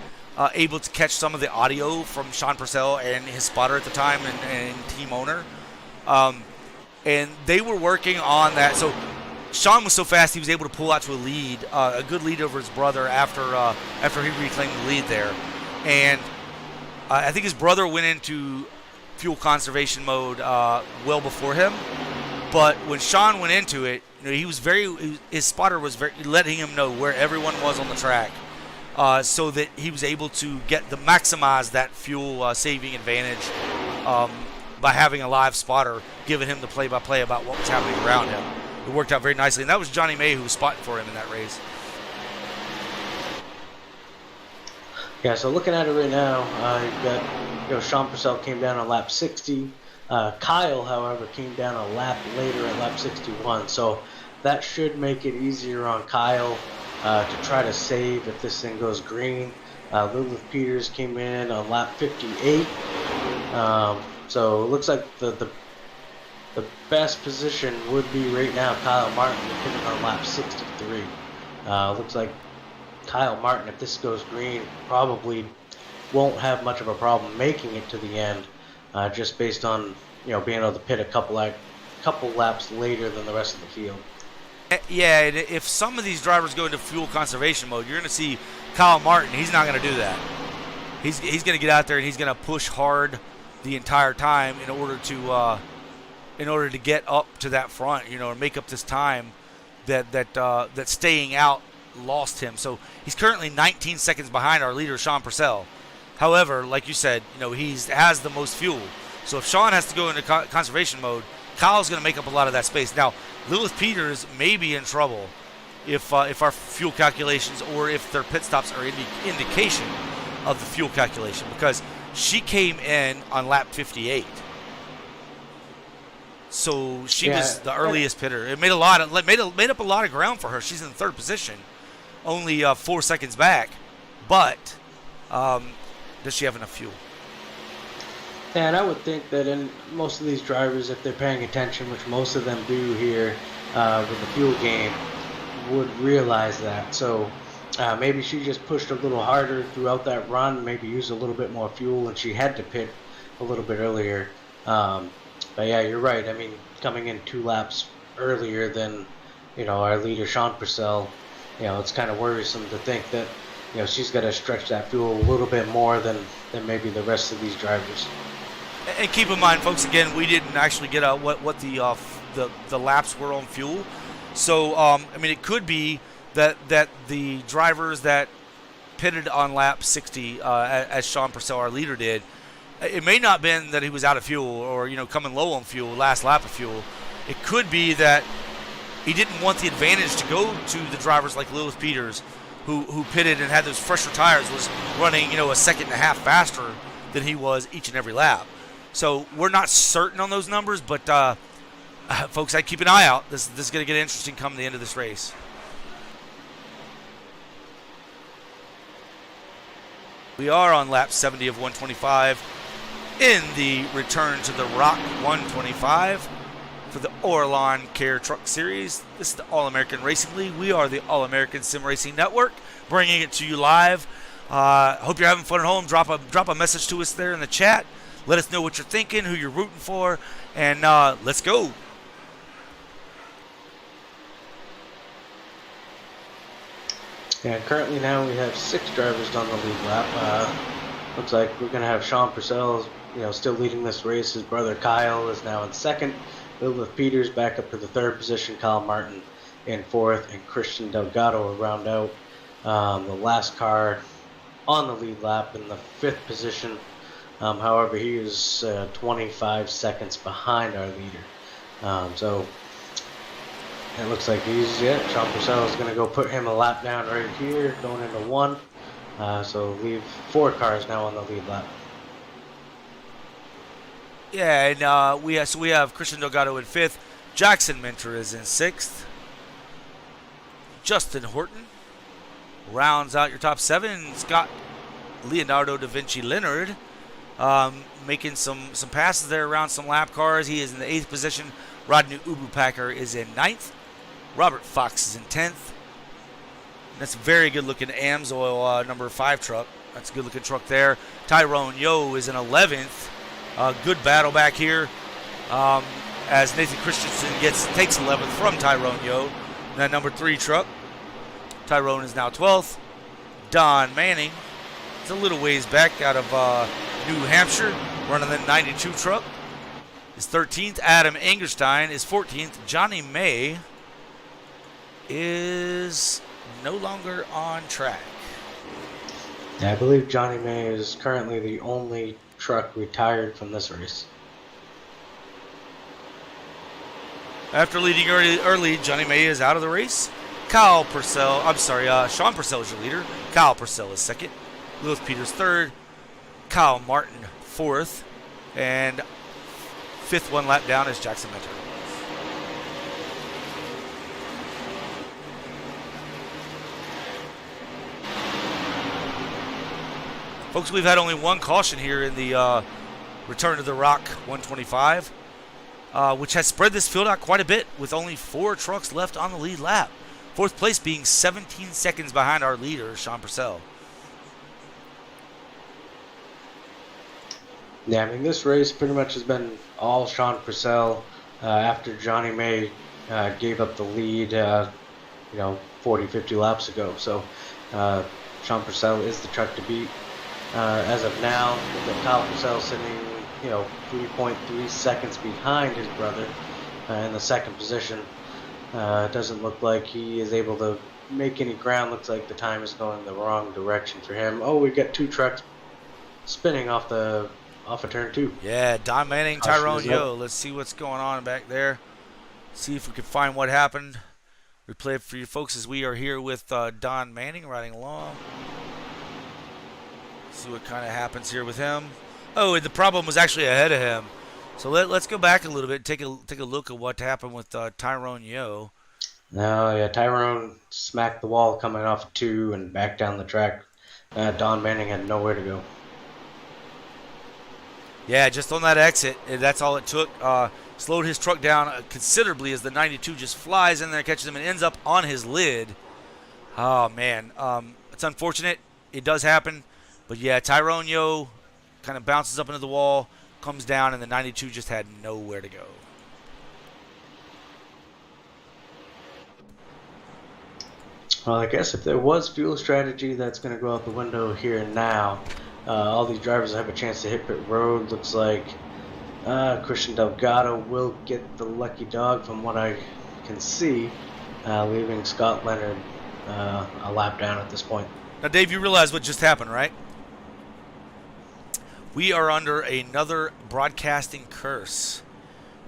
able to catch some of the audio from Sean Purcell and his spotter at the time and team owner. And they were working on that. So Sean was so fast he was able to pull out to a lead, a good lead over his brother after he reclaimed the lead there. And I think his brother went into fuel conservation mode well before him. But when Sean went into it, his spotter was letting him know where everyone was on the track, so that he was able to maximize that fuel saving advantage by having a live spotter giving him the play-by-play about what was happening around him. It worked out very nicely, and that was Johnny May who was spotting for him in that race. Yeah, so looking at it right now, you've got, Sean Purcell came down on lap 60. Kyle, however, came down a lap later at lap 61, so that should make it easier on Kyle to try to save if this thing goes green. Lilith Peters came in on lap 58. So it looks like the best position would be right now Kyle Martin pitting on lap 63. Looks like Kyle Martin, if this goes green, probably won't have much of a problem making it to the end, just based on being able to pit a couple laps later than the rest of the field. Yeah, and if some of these drivers go into fuel conservation mode, you're going to see Kyle Martin. He's not going to do that. He's going to get out there and he's going to push hard the entire time in order to get up to that front, and make up this time that staying out lost him. So he's currently 19 seconds behind our leader, Sean Purcell. However, like you said, he has the most fuel. So if Sean has to go into conservation mode, Kyle's going to make up a lot of that space. Now, Lilith Peters may be in trouble if our fuel calculations or if their pit stops are any indication of the fuel calculation, because she came in on lap 58. So she Yeah, was the earliest pitter. It made made up a lot of ground for her. She's in third position, only 4 seconds back. But does she have enough fuel? and I would think that in most of these drivers, if they're paying attention, which most of them do here with the fuel game, would realize that. So maybe she just pushed a little harder throughout that run, maybe used a little bit more fuel, and she had to pit a little bit earlier. But yeah, you're right. I mean, coming in 2 laps earlier than our leader Sean Purcell, it's kind of worrisome to think that she's got to stretch that fuel a little bit more than maybe the rest of these drivers. And keep in mind, folks, again, we didn't actually get what the laps were on fuel. So I mean, it could be that the drivers that pitted on lap 60, as Sean Purcell, our leader, did, it may not have been that he was out of fuel or coming low on fuel, last lap of fuel. It could be that he didn't want the advantage to go to the drivers like Lewis Peters, who pitted and had those fresher tires, was running a second and a half faster than he was each and every lap. So we're not certain on those numbers, but folks, I keep an eye out. This is going to get interesting come the end of this race. We are on lap 70 of 125 in the Return to the Rock 125 for the Lawncare Truck Series. This is the All-American Racing League. We are the All-American Sim Racing Network, bringing it to you live. Hope you're having fun at home. Drop a message to us there in the chat. Let us know what you're thinking, who you're rooting for, and let's go. Yeah, currently now we have 6 drivers on the lead lap. Looks like we're going to have Sean Purcell, still leading this race. His brother Kyle is now in second. Lilith Peters back up to the third position. Kyle Martin in fourth, and Christian Delgado will round out the last car on the lead lap in the fifth position. However, he is 25 seconds behind our leader. So it looks like Sean Purcell is going to go put him a lap down right here, going into 1. So leave 4 cars now on the lead lap. Yeah, and we have Christian Delgado in 5th. Jackson Minter is in 6th. Justin Horton rounds out your top 7. Scott Leonardo da Vinci Leonard making some passes there around some lap cars. He is in the 8th position. Rodney Ubupacker is in 9th. Robert Fox is in 10th. That's a very good-looking Amsoil number 5 truck. That's a good-looking truck there. Tyrone Yo is in 11th. Good battle back here as Nathan Christensen takes 11th from Tyrone Yo. That number 3 truck. Tyrone is now 12th. Don Manning is a little ways back out of New Hampshire, running the 92 truck. Is 13th. Adam Angerstein is 14th. Johnny May is no longer on track. Yeah, I believe Johnny May is currently the only truck retired from this race. After leading early, Johnny May is out of the race. Sean Purcell is your leader. Kyle Purcell is second. Lewis Peters third. Kyle Martin fourth. And fifth, 1 lap down, is Jackson Minter. Folks, we've had only 1 caution here in the Return to the Rock 125, which has spread this field out quite a bit with only 4 trucks left on the lead lap. 4th place being 17 seconds behind our leader, Sean Purcell. Yeah, I mean, this race pretty much has been all Sean Purcell after Johnny May gave up the lead, 40, 50 laps ago. So Sean Purcell is the truck to beat. As of now, we've got Kyle Purcell sitting, 3.3 seconds behind his brother in the second position. It doesn't look like he is able to make any ground. Looks like the time is going the wrong direction for him. Oh, we've got 2 trucks spinning off of turn 2. Yeah, Don Manning, Tyrone Yo. Let's see what's going on back there. See if we can find what happened. Replay it for you folks as we are here with Don Manning riding along. See what kind of happens here with him. Oh, and the problem was actually ahead of him. So let's go back a little bit and take a look at what happened with Tyrone Yo. No, yeah, Tyrone smacked the wall coming off of 2 and back down the track. Don Manning had nowhere to go. Yeah, just on that exit, that's all it took. Slowed his truck down considerably as the 92 just flies in there, catches him, and ends up on his lid. Oh, man. It's unfortunate. It does happen. But, yeah, Tyrone Yo kind of bounces up into the wall, comes down, and the 92 just had nowhere to go. Well, I guess if there was fuel strategy, that's going to go out the window here and now. All these drivers have a chance to hit pit road. Looks like Christian Delgado will get the lucky dog from what I can see, leaving Scott Leonard a lap down at this point. Now, Dave, you realize what just happened, right? We are under another broadcasting curse.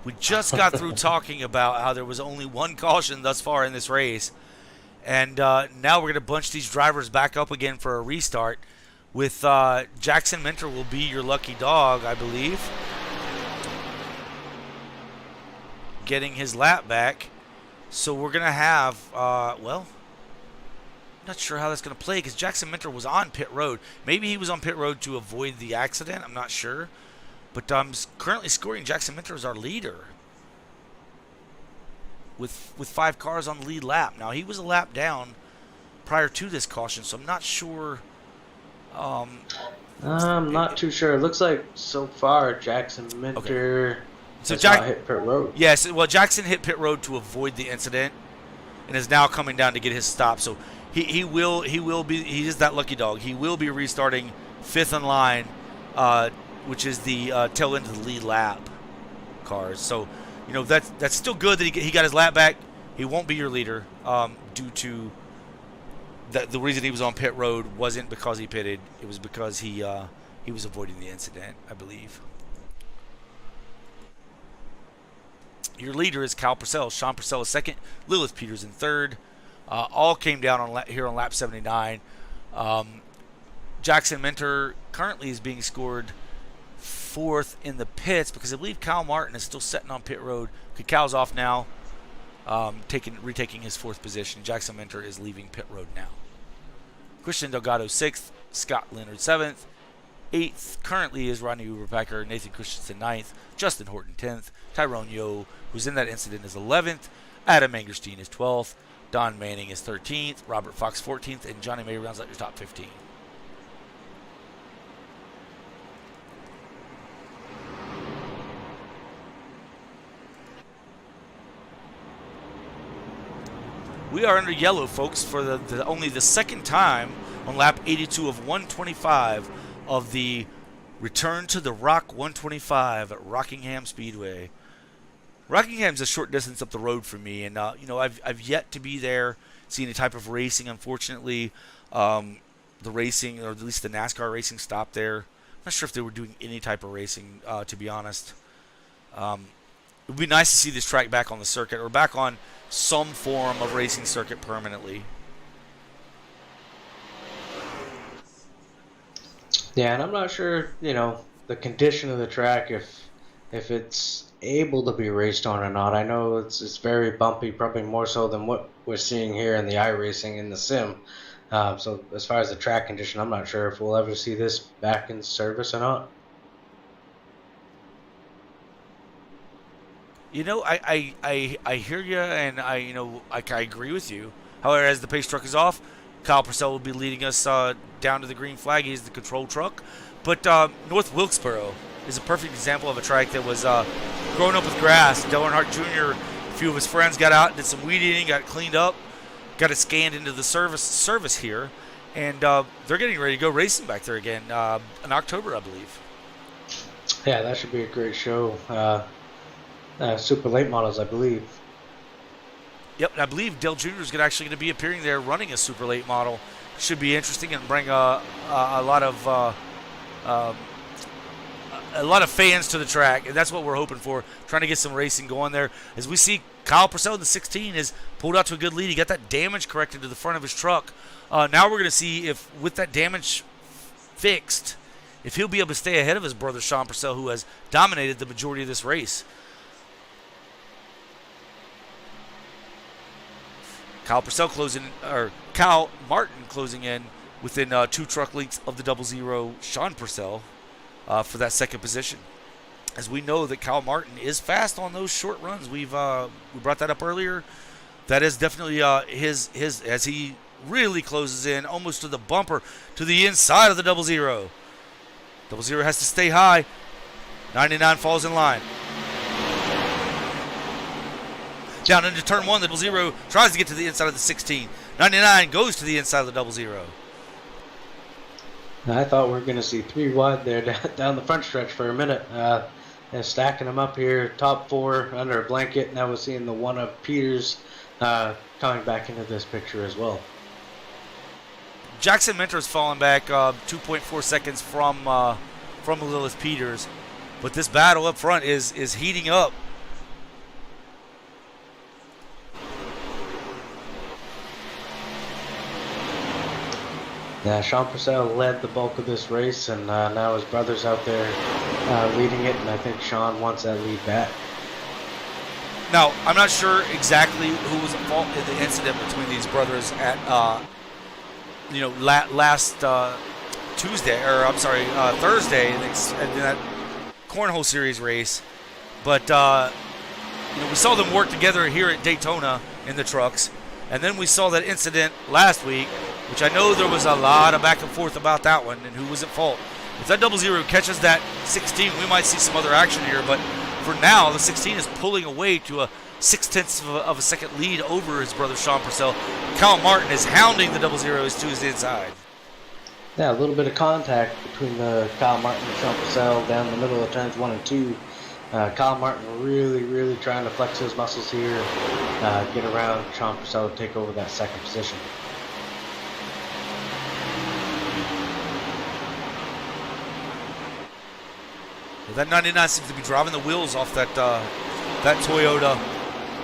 We just got through talking about how there was only one caution thus far in this race. And now we're going to bunch these drivers back up again for a restart. With Jackson Minter will be your lucky dog, I believe. Getting his lap back. So we're going to have, well, not sure how that's going to play because Jackson Minter was on pit road. Maybe he was on pit road to avoid the accident. I'm not sure. But I'm currently scoring Jackson Minter as our leader. With 5 cars on the lead lap. Now, he was a lap down prior to this caution, so I'm not sure. I'm not too sure. It looks like so far Jackson Minter has not hit pit road. Yes, well, Jackson hit pit road to avoid the incident and is now coming down to get his stop. So he will be, he is that lucky dog. He will be restarting 5th in line, which is the tail end of the lead lap cars. So, you know, that's still good that he got his lap back. He won't be your leader due to the reason he was on pit road wasn't because he pitted. It was because he was avoiding the incident, I believe. Your leader is Cal Purcell. Sean Purcell is 2nd. Lilith Peters in 3rd. All came down here on lap 79. Jackson Minter currently is being scored 4th in the pits because I believe Kyle Martin is still sitting on pit road. Cal's off now, retaking his 4th position. Jackson Minter is leaving pit road now. Christian Delgado 6th, Scott Leonard 7th. 8th currently is Rodney Uberpacker, Nathan Christensen 9th, Justin Horton 10th, Tyrone Yo, who's in that incident, is 11th, Adam Angerstein is 12th, Don Manning is 13th, Robert Fox 14th, and Johnny May rounds out your top 15. We are under yellow, folks, for only the 2nd time on lap 82 of 125 of the return to the Rock 125 at Rockingham Speedway. Rockingham's a short distance up the road for me, and you know, I've yet to be there, see any type of racing. Unfortunately, the racing, or at least the NASCAR racing, stopped there. I'm not sure if they were doing any type of racing, to be honest. It would be nice to see this track back on the circuit, or back on some form of racing circuit permanently. Yeah, and I'm not sure, you know, the condition of the track, if it's able to be raced on or not. I know it's very bumpy, probably more so than what we're seeing here in the iRacing in the sim. So as far as the track condition, I'm not sure if we'll ever see this back in service or not. You know, I hear you, and I agree with you. However, as the pace truck is off, Kyle Purcell will be leading us down to the green flag. He's the control truck. But North Wilkesboro is a perfect example of a track that was growing up with grass. Dale Earnhardt Jr., a few of his friends got out, did some weed eating, got it cleaned up, got it scanned into the service here, and they're getting ready to go racing back there again in October, I believe. Yeah, that should be a great show. Super late models, I believe. Yep, and I believe Dale Jr. is actually going to be appearing there running a super late model. Should be interesting and bring a lot of fans to the track, and that's what we're hoping for. Trying to get some racing going there. As we see Kyle Purcell in the 16 is pulled out to a good lead. He got that damage corrected to the front of his truck. Now we're going to see if, with that damage fixed, if he'll be able to stay ahead of his brother Sean Purcell, who has dominated the majority of this race. Kyle Martin closing in within 2 truck lengths of the 00 Sean Purcell for that second position. As we know that Kyle Martin is fast on those short runs. We brought that up earlier. That is definitely his as he really closes in almost to the bumper to the inside of the 00. 00 has to stay high. 99 falls in line. Down into turn 1, the 00 tries to get to the inside of the 16. 99 goes to the inside of the 00. I thought we were going to see 3 wide there down the front stretch for a minute. And stacking them up here, top 4 under a blanket. Now we're seeing the one of Peters coming back into this picture as well. Jackson Mentor's falling back 2.4 seconds from Lilith Peters, but this battle up front is heating up. Yeah, Sean Purcell led the bulk of this race, and now his brother's out there leading it, and I think Sean wants that lead back. Now, I'm not sure exactly who was at fault in the incident between these brothers at last Thursday in that cornhole series race, but we saw them work together here at Daytona in the trucks, and then we saw that incident last week, which I know there was a lot of back and forth about that one and who was at fault. If that 00 catches that 16, we might see some other action here, but for now, the 16 is pulling away to a 0.6 of a second lead over his brother Sean Purcell. Kyle Martin is hounding the 00s to his inside. Yeah, a little bit of contact between the Kyle Martin and Sean Purcell down the middle of turns 1 and 2. Kyle Martin really trying to flex his muscles here, get around Sean Purcell to take over that second position. That 99 seems to be driving the wheels off that Toyota.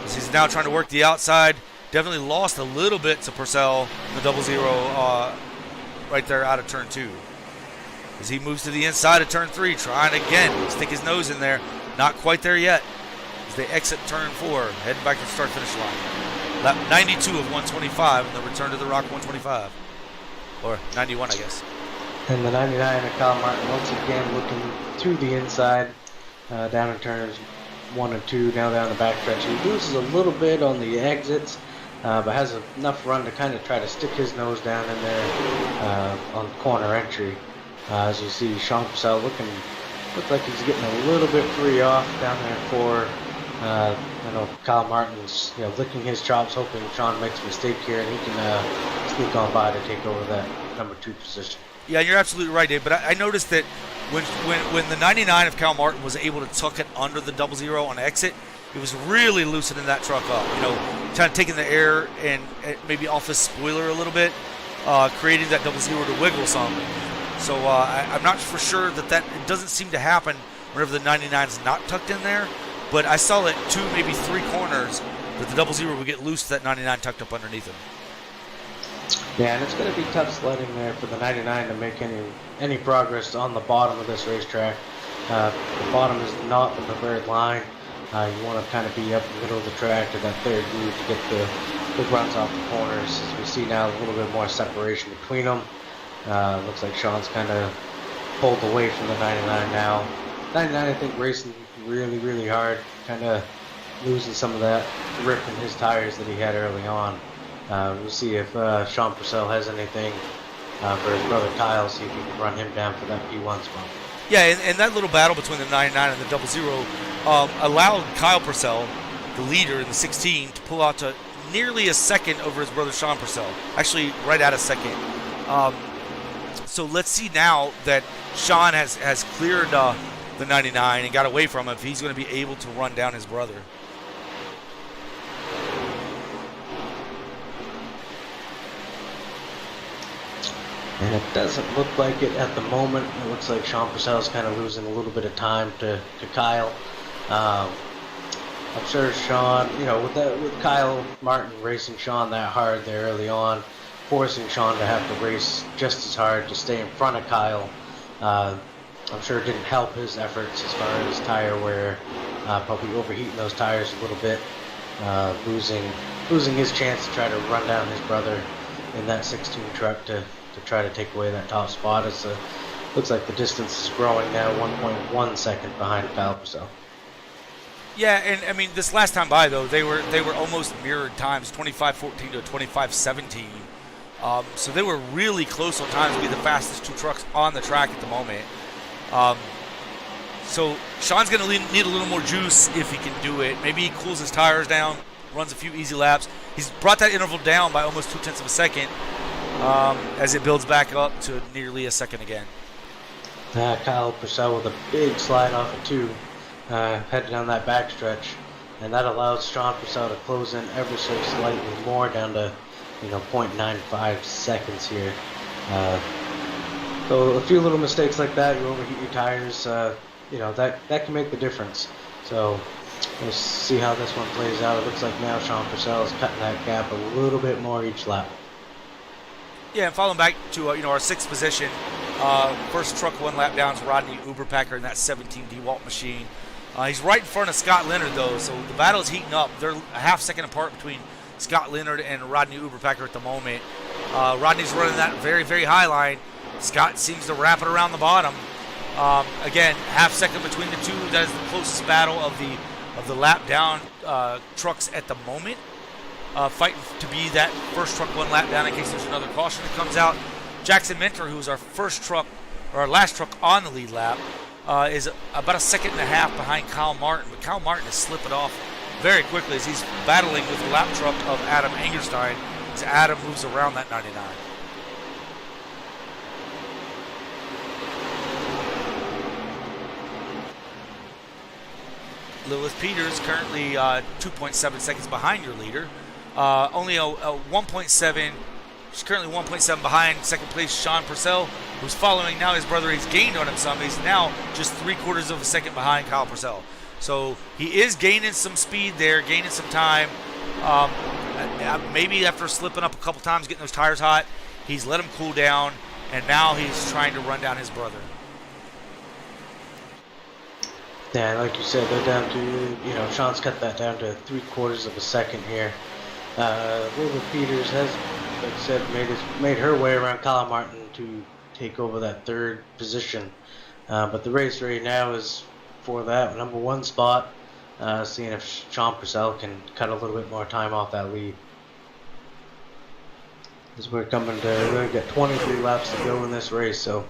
As he's now trying to work the outside. Definitely lost a little bit to Purcell in the 00 right there out of turn 2. As he moves to the inside of turn 3, trying again, stick his nose in there. Not quite there yet. As they exit turn 4, heading back to the start-finish line. Lap 92 of 125 and the return to the Rock 125. Or 91, I guess. And the 99 of Kyle Martin once again looking to the inside, down in turns 1 and 2, now down the backstretch. He loses a little bit on the exits, but has enough run to kind of try to stick his nose down in there on corner entry. As you see, Sean Purcell looks like he's getting a little bit free off down there at 4. I know Kyle Martin's licking his chops, hoping Sean makes a mistake here and he can sneak on by to take over that number 2 position. Yeah, you're absolutely right, Dave. But I noticed that when the 99 of Kyle Martin was able to tuck it under the 00 on exit, it was really loosening that truck up. Kind of taking the air and maybe off his spoiler a little bit, creating that 00 to wiggle some. So I'm not for sure that it doesn't seem to happen whenever the 99 is not tucked in there. But I saw that 2, maybe 3 corners that the 00 would get loose, that 99 tucked up underneath him. Yeah, and it's going to be tough sledding there for the 99 to make any progress on the bottom of this racetrack. The bottom is not the preferred line. You want to kind of be up in the middle of the track to that third groove to get the big runs off the corners. As we see now, a little bit more separation between them. Looks like Sean's kind of pulled away from the 99 now. 99, I think, racing really hard, kind of losing some of that grip in his tires that he had early on. We'll see if Sean Purcell has anything for his brother Kyle, see if he can run him down for that P1 spot. Yeah, and that little battle between the 99 and the 00 allowed Kyle Purcell, the leader in the 16, to pull out to nearly a second over his brother Sean Purcell. Actually, right at a second. So let's see now that Sean has cleared the 99 and got away from him, if he's going to be able to run down his brother. And it doesn't look like it at the moment. It looks like Sean Purcell is kind of losing a little bit of time to Kyle. I'm sure Sean, with Kyle Martin racing Sean that hard there early on, forcing Sean to have to race just as hard to stay in front of Kyle. I'm sure it didn't help his efforts as far as tire wear, probably overheating those tires a little bit, losing his chance to try to run down his brother in that 16 truck to try to take away that top spot. As looks like the distance is growing now, 1.1 second behind Kyle Purcell. Yeah, and I mean this last time by though they were almost mirrored times, 25:14 to 25:17. So they were really close on times to be the fastest two trucks on the track at the moment. Um, so Sean's going to need a little more juice if he can do it. Maybe he cools his tires down, runs a few easy laps. He's brought that interval down by almost 0.2 of a second as it builds back up to nearly a second again. Kyle Purcell with a big slide off of 2, heading down that backstretch, and that allows Sean Purcell to close in ever so slightly more down to 0.95 seconds here. So a few little mistakes like that, you overheat your tires, that can make the difference. So we'll see how this one plays out. It looks like now Sean Purcell is cutting that gap a little bit more each lap. Yeah, and following back to our sixth position, first truck one lap down is Rodney Uberpacker in that 17 DeWalt machine. He's right in front of Scott Leonard though, so the battle is heating up. They're a half second apart between Scott Leonard and Rodney Uberpacker at the moment. Rodney's running that very, very high line. Scott seems to wrap it around the bottom. Again, half second between the two. That is the closest battle of the lap down trucks at the moment. Fighting to be that first truck one lap down in case there's another caution that comes out. Jackson Mentor, who was our last truck on the lead lap, is about a second and a half behind Kyle Martin. But Kyle Martin is slipping off very quickly as he's battling with the lap truck of Adam Angerstein as Adam moves around that 99. Lilith Peters currently 2.7 seconds behind your leader. Only a 1.7. She's currently 1.7 behind second place Sean Purcell, who's following now his brother. He's gained on him some. He's now just 3/4 of a second behind Kyle Purcell. So he is gaining some speed there, gaining some time. Maybe after slipping up a couple times, getting those tires hot, he's let him cool down, and now he's trying to run down his brother. Yeah, like you said, they're down to, Sean's cut that down to 3/4 of a second here. Lilith Peters has, like I said, made her way around Kyle Martin to take over that third position. But the race right now is for that number 1 spot, seeing if Sean Purcell can cut a little bit more time off that lead. As we're going to get 23 laps to go in this race, so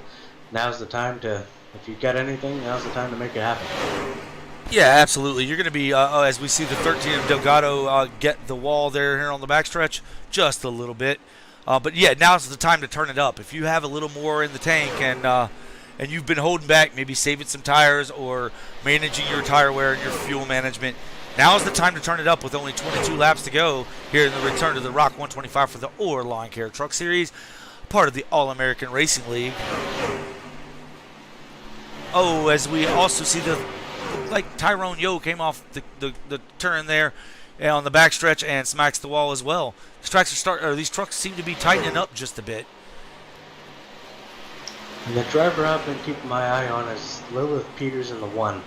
now's the time to, if you got anything, now's the time to make it happen. Yeah, absolutely. You're going to be, as we see the 13 of Delgado get the wall there here on the backstretch, just a little bit. But yeah, now's the time to turn it up. If you have a little more in the tank and you've been holding back, maybe saving some tires or managing your tire wear and your fuel management, now's the time to turn it up with only 22 laps to go here in the return to the Rock 125 for the Lawncare Truck Series, part of the All-American Racing League. Oh, as we also see Tyrone Yo came off the turn there on the backstretch and smacks the wall as well. These trucks seem to be tightening up just a bit. And the driver I've been keeping my eye on is Lilith Peters in the 1.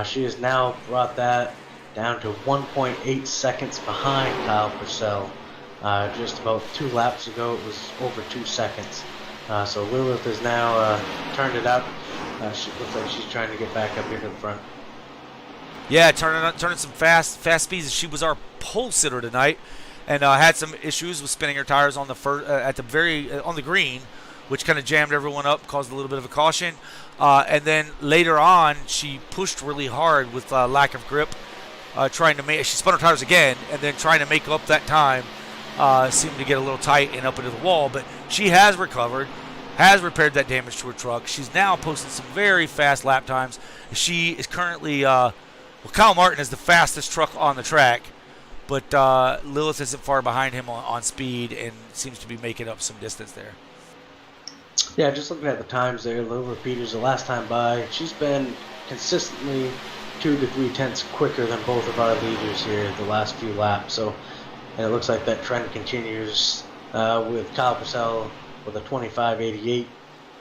She has now brought that down to 1.8 seconds behind Kyle Purcell. Just about 2 laps ago, it was over 2 seconds. So Lilith has now turned it up. She looks like she's trying to get back up into the front. Yeah, turning some fast speeds. She was our pole sitter tonight, and had some issues with spinning her tires on the on the green, which kind of jammed everyone up, caused a little bit of a caution. And then later on, she pushed really hard with lack of grip, she spun her tires again, and then trying to make up that time, seemed to get a little tight and up into the wall. But she has recovered, has repaired that damage to her truck. She's now posting some very fast lap times. She is currently, Kyle Martin is the fastest truck on the track, but Lilith isn't far behind him on speed and seems to be making up some distance there. Yeah, just looking at the times there, Lilith Peters, the last time by, she's been consistently 2 to 3 tenths quicker than both of our leaders here the last few laps. So, and it looks like that trend continues with Kyle Purcell with a 25.88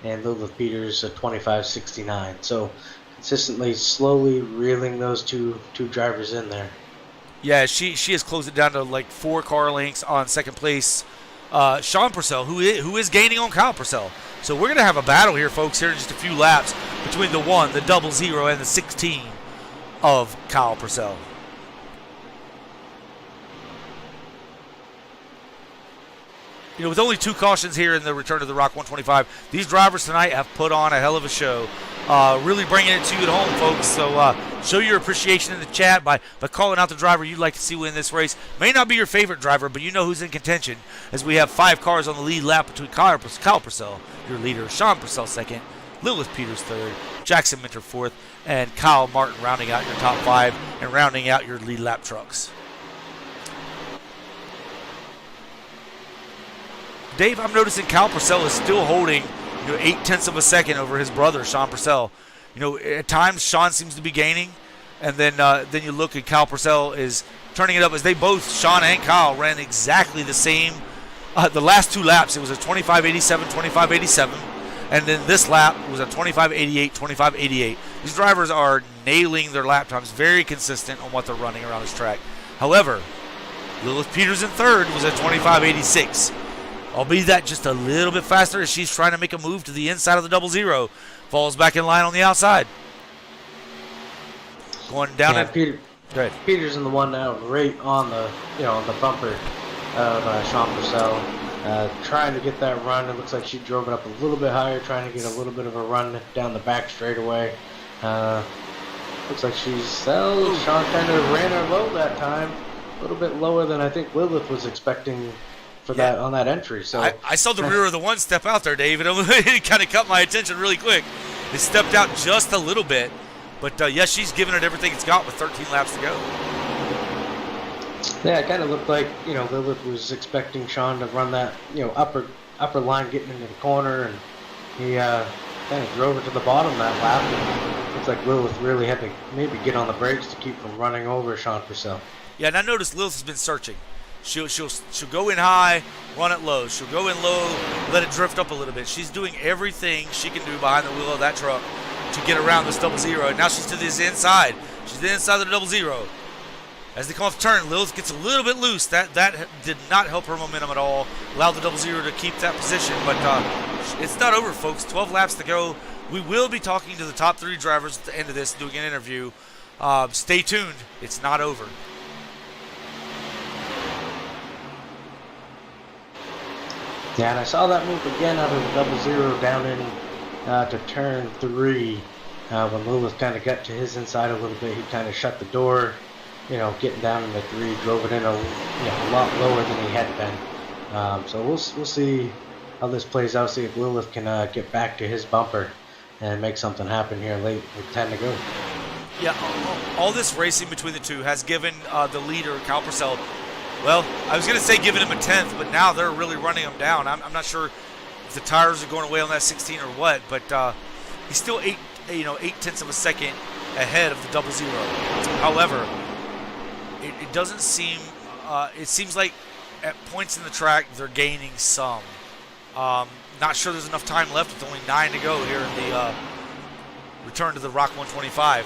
and Lilith Peters a 25.69. So consistently, slowly reeling those two drivers in there. Yeah, she has closed it down to like 4 car lengths on second place. Sean Purcell, who is gaining on Kyle Purcell. So we're going to have a battle here, folks, here in just a few laps between the 1, the 00, and the 16 of Kyle Purcell. You know, with only 2 cautions here in the return to the Rock 125, these drivers tonight have put on a hell of a show. Really bringing it to you at home, folks. So show your appreciation in the chat by calling out the driver you'd like to see win this race. May not be your favorite driver, but you know who's in contention, as we have 5 cars on the lead lap between Kyle Purcell, your leader, Sean Purcell second, Lilith Peters third, Jackson Minter fourth, and Kyle Martin rounding out your top 5 and rounding out your lead lap trucks. Dave, I'm noticing Kyle Purcell is still holding 0.8 of a second over his brother, Sean Purcell. You know, at times Sean seems to be gaining, and then you look at Kyle Purcell is turning it up, as they both, Sean and Kyle, ran exactly the same. The last 2 laps, it was a 25.87, 25.87, and then this lap was a 25.88, 25.88. These drivers are nailing their lap times, very consistent on what they're running around this track. However, Lilith Peters in third was a 25.86. Albeit that just a little bit faster as she's trying to make a move to the inside of the 00. Falls back in line on the outside. Going down at Peters in the one now, right on the on the bumper of Sean Purcell, trying to get that run. It looks like she drove it up a little bit higher, trying to get a little bit of a run down the back straightaway. Looks like Sean kind of ran her low that time, a little bit lower than I think Lilith was expecting for that on that entry. So I saw the rear of the 1 step out there, David. It kind of caught my attention really quick. It stepped out just a little bit, but yes, she's giving it everything it's got with 13 laps to go. Yeah, it kind of looked like Lilith was expecting Sean to run that upper line getting into the corner, and he kind of drove it to the bottom that lap. And looks like Lilith really had to maybe get on the brakes to keep from running over Sean Purcell. Yeah, and I noticed Lilith has been searching. She'll go in high, run it low. She'll go in low, let it drift up a little bit. She's doing everything she can do behind the wheel of that truck to get around this 00. And now she's to this inside. She's to the inside of the 00. As they come off turn, Lilith gets a little bit loose. That did not help her momentum at all. Allowed the 00 to keep that position. But it's not over, folks. 12 laps to go. We will be talking to the top 3 drivers at the end of this, doing an interview. Stay tuned. It's not over. Yeah, and I saw that move again out of the 00 down in to turn 3. When Lilith kind of got to his inside a little bit, he kind of shut the door, getting down into 3, drove it in a lot lower than he had been. So we'll see how this plays out, see if Lilith can get back to his bumper and make something happen here late with 10 to go. Yeah, all this racing between the two has given the leader, Kyle Purcell, well, I was going to say giving him a 10th, but now they're really running him down. I'm not sure if the tires are going away on that 16 or what, but he's still 8/10 of a second ahead of the 00. However, it doesn't seem. It seems like at points in the track they're gaining some. Not sure there's enough time left with only 9 to go here in the return to the Rock 125,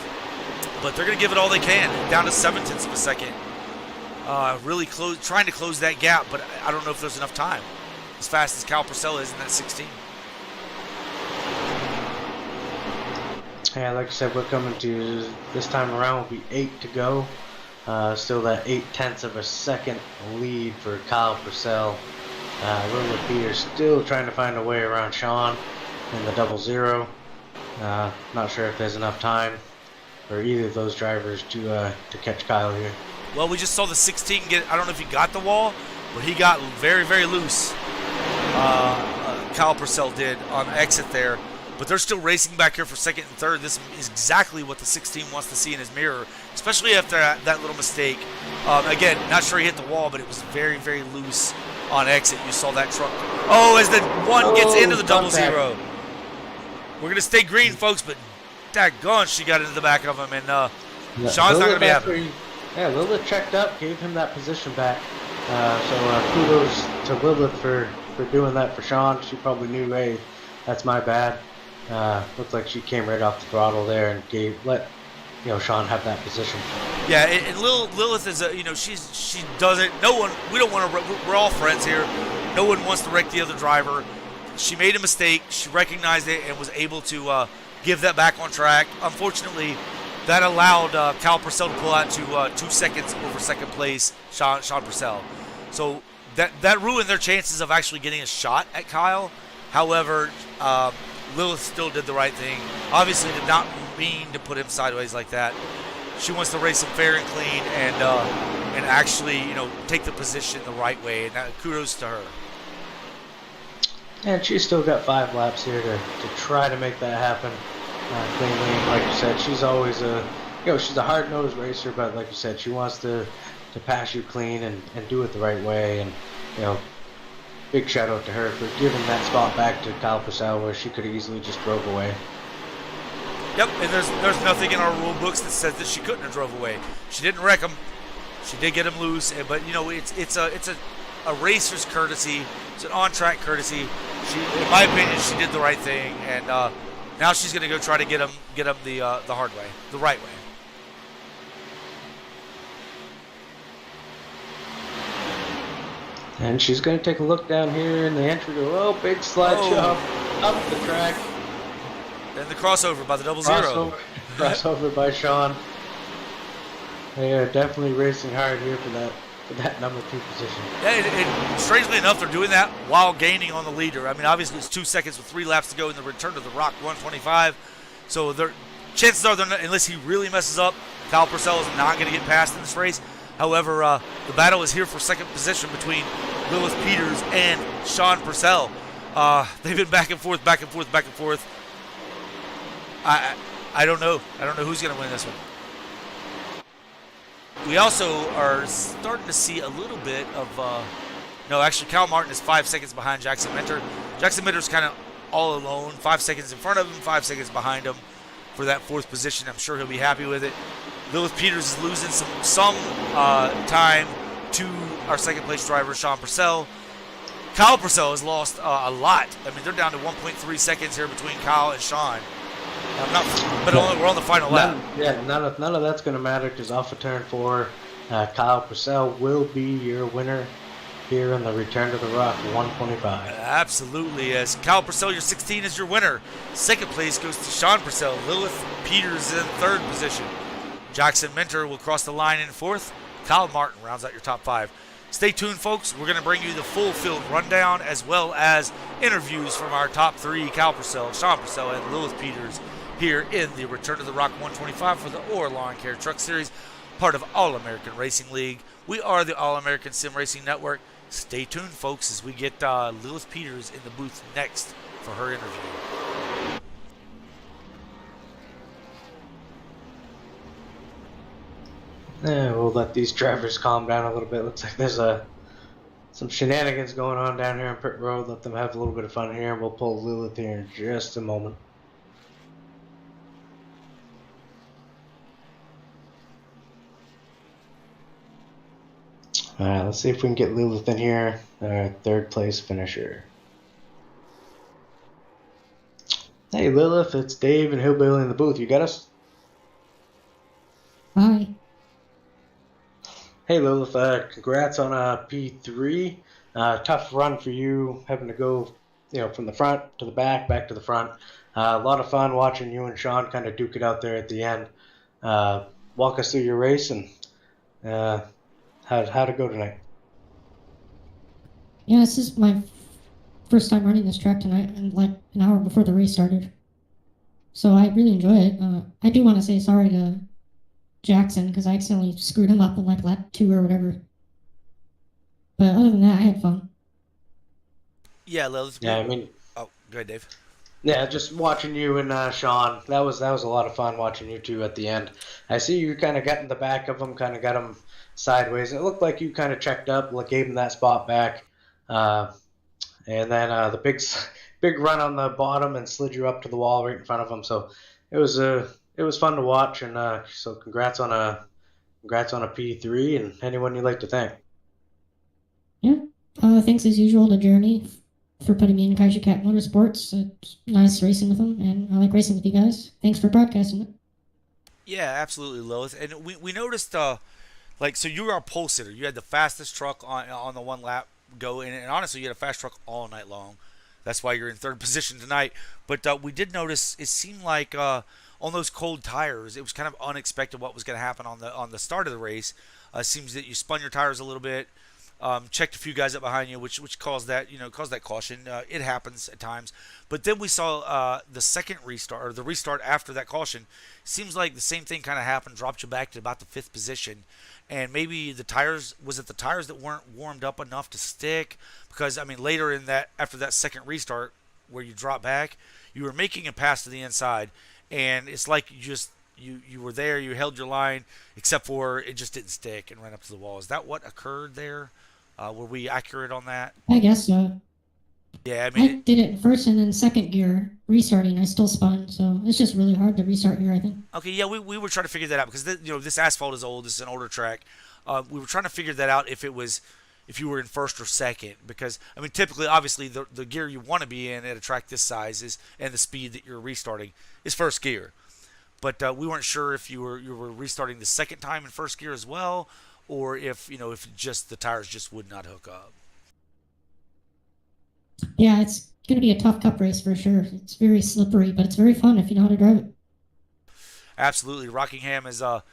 but they're going to give it all they can. Down to 7/10 of a second. Really trying to close that gap, but I don't know if there's enough time. As fast as Kyle Purcell is in that 16. Yeah, like I said, we're coming to this time around will be 8 to go. Still that 0.8 of a second lead for Kyle Purcell. Lilith Peters still trying to find a way around Sean in the 00. Not sure if there's enough time for either of those drivers to catch Kyle here. Well, we just saw the 16 get, I don't know if he got the wall, but he got very, very loose. Kyle Purcell did on exit there. But they're still racing back here for second and third. This is exactly what the 16 wants to see in his mirror, especially after that little mistake. Again, not sure he hit the wall, but it was very, very loose on exit. You saw that truck. Oh, as the 1 gets into the 00. We're going to stay green, folks, but daggone, she got into the back of him. And Sean's not going to Lilith be happy. actually, yeah, Lilith checked up, gave him that position back. So kudos to Lilith for doing that for Sean. She probably knew, hey, that's my bad. Looked like she came right off the throttle there and let Sean have that position. Yeah, and Lilith is she doesn't. No one. We don't want to. We're all friends here. No one wants to wreck the other driver. She made a mistake. She recognized it and was able to give that back on track. Unfortunately, that allowed Cal Purcell to pull out to 2 seconds over second place, Sean Purcell. So that ruined their chances of actually getting a shot at Kyle. However, Lilith still did the right thing. Obviously, did not mean to put him sideways like that. She wants to race him fair and clean and actually take the position the right way. And kudos to her. And she's still got 5 laps here to try to make that happen cleanly. And like you said, she's always she's a hard-nosed racer, but like you said, she wants to pass you clean and do it the right way. And big shout out to her for giving that spot back to Kyle Purcell where she could have easily just drove away. Yep, and there's nothing in our rule books that says that she couldn't have drove away. She didn't wreck him. She did get him loose, but it's a racer's courtesy. It's an on-track courtesy. In my opinion, she did the right thing, and now she's going to go try to get him the hard way, the right way. And she's going to take a look down here in the entry. Oh, big slide jump up the track. And the crossover by the 00. Crossover by Sean. They are definitely racing hard here for that number 2 position. Yeah, and strangely enough, they're doing that while gaining on the leader. I mean, obviously it's 2 seconds with 3 laps to go in the return to the Rock 125. So chances are, unless he really messes up, Kyle Purcell is not going to get past in this race. However, the battle is here for second position between Lilith Peters and Sean Purcell. They've been back and forth, back and forth, back and forth. I don't know. I don't know who's going to win this one. We also are starting to see a little bit of... no, actually, Cal Martin is 5 seconds behind Jackson Minter. Jackson Minter's kind of all alone, 5 seconds in front of him, 5 seconds behind him for that 4th position. I'm sure he'll be happy with it. Lilith Peters is losing some time to our 2nd place driver, Sean Purcell. Kyle Purcell has lost a lot. I mean, they're down to 1.3 seconds here between Kyle and Sean. We're on the final lap. None of that's going to matter because off of turn 4, Kyle Purcell will be your winner here in the Return to the Rock 125. Absolutely. As Kyle Purcell, your 16 is your winner. 2nd place goes to Sean Purcell. Lilith Peters in 3rd position. Jackson Minter will cross the line in 4th. Kyle Martin rounds out your top 5. Stay tuned, folks. We're going to bring you the full field rundown as well as interviews from our top 3, Kyle Purcell, Sean Purcell, and Lilith Peters here in the Return to the Rock 125 for the Lawncare Truck Series, part of All-American Racing League. We are the All-American Sim Racing Network. Stay tuned, folks, as we get Lilith Peters in the booth next for her interview. Yeah, we'll let these drivers calm down a little bit. Looks like there's some shenanigans going on down here on pit road. Let them have a little bit of fun here. We'll pull Lilith here in just a moment. All right, let's see if we can get Lilith in here. 3rd place finisher. Hey Lilith, it's Dave and Hillbilly in the booth. You got us? Hi. Hey Lilith, congrats on a P3. Tough run for you, having to go, from the front to the back to the front. A lot of fun watching you and Sean kind of duke it out there at the end. Walk us through your race and how'd it go tonight? Yeah, this is my first time running this track tonight, and like an hour before the race started. So I really enjoy it. I do want to say sorry to Jackson because I accidentally screwed him up in like lap 2 or whatever. But other than that, I had fun. Yeah, Lilith. Yeah, I mean. Oh, go ahead, Dave. Yeah, just watching you and Sean. That was a lot of fun watching you two at the end. I see you kind of got in the back of them, kind of got them sideways. It looked like you kind of checked up, gave him that spot back, and then the big run on the bottom and slid you up to the wall right in front of him. So it was it was fun to watch, and so congrats on a P3, and anyone you'd like to thank. Yeah. Thanks as usual to Jeremy for putting me in Kaiju Cat Motorsports. It's nice racing with him, and I like racing with you guys. Thanks for broadcasting it. Yeah, absolutely, Lilith. And we noticed, like, so you were our pole sitter. You had the fastest truck on the one lap go, and honestly, you had a fast truck all night long. That's why you're in third position tonight. But we did notice it seemed like on those cold tires, it was kind of unexpected what was going to happen on the start of the race. Seems that you spun your tires a little bit, checked a few guys up behind you, which caused that caution. It happens at times. But then we saw the second restart, or the restart after that caution. Seems like the same thing kind of happened, dropped you back to about the fifth position, and maybe the tires, was it the tires that weren't warmed up enough to stick? Because I mean, later in that, after that second restart where you drop back, you were making a pass to the inside, and it's like you were there, you held your line, except for it just didn't stick and ran up to the wall. Is that what occurred there? Were we accurate on that? I guess so. Yeah, I I mean, did it in first and then second gear, restarting. I still spun, so it's just really hard to restart here, I think. okay, yeah, we were trying to figure that out because this asphalt is old. This is an older track. We were trying to figure that out if you were in first or second, because I mean typically, obviously, the gear you want to be in at a track this size is, and the speed that you're restarting is first gear. But we weren't sure if you were restarting the second time in first gear as well, or if just the tires just would not hook up. Yeah, it's going to be a tough cup race for sure. It's very slippery, but it's very fun if you know how to drive it. Absolutely, Rockingham is a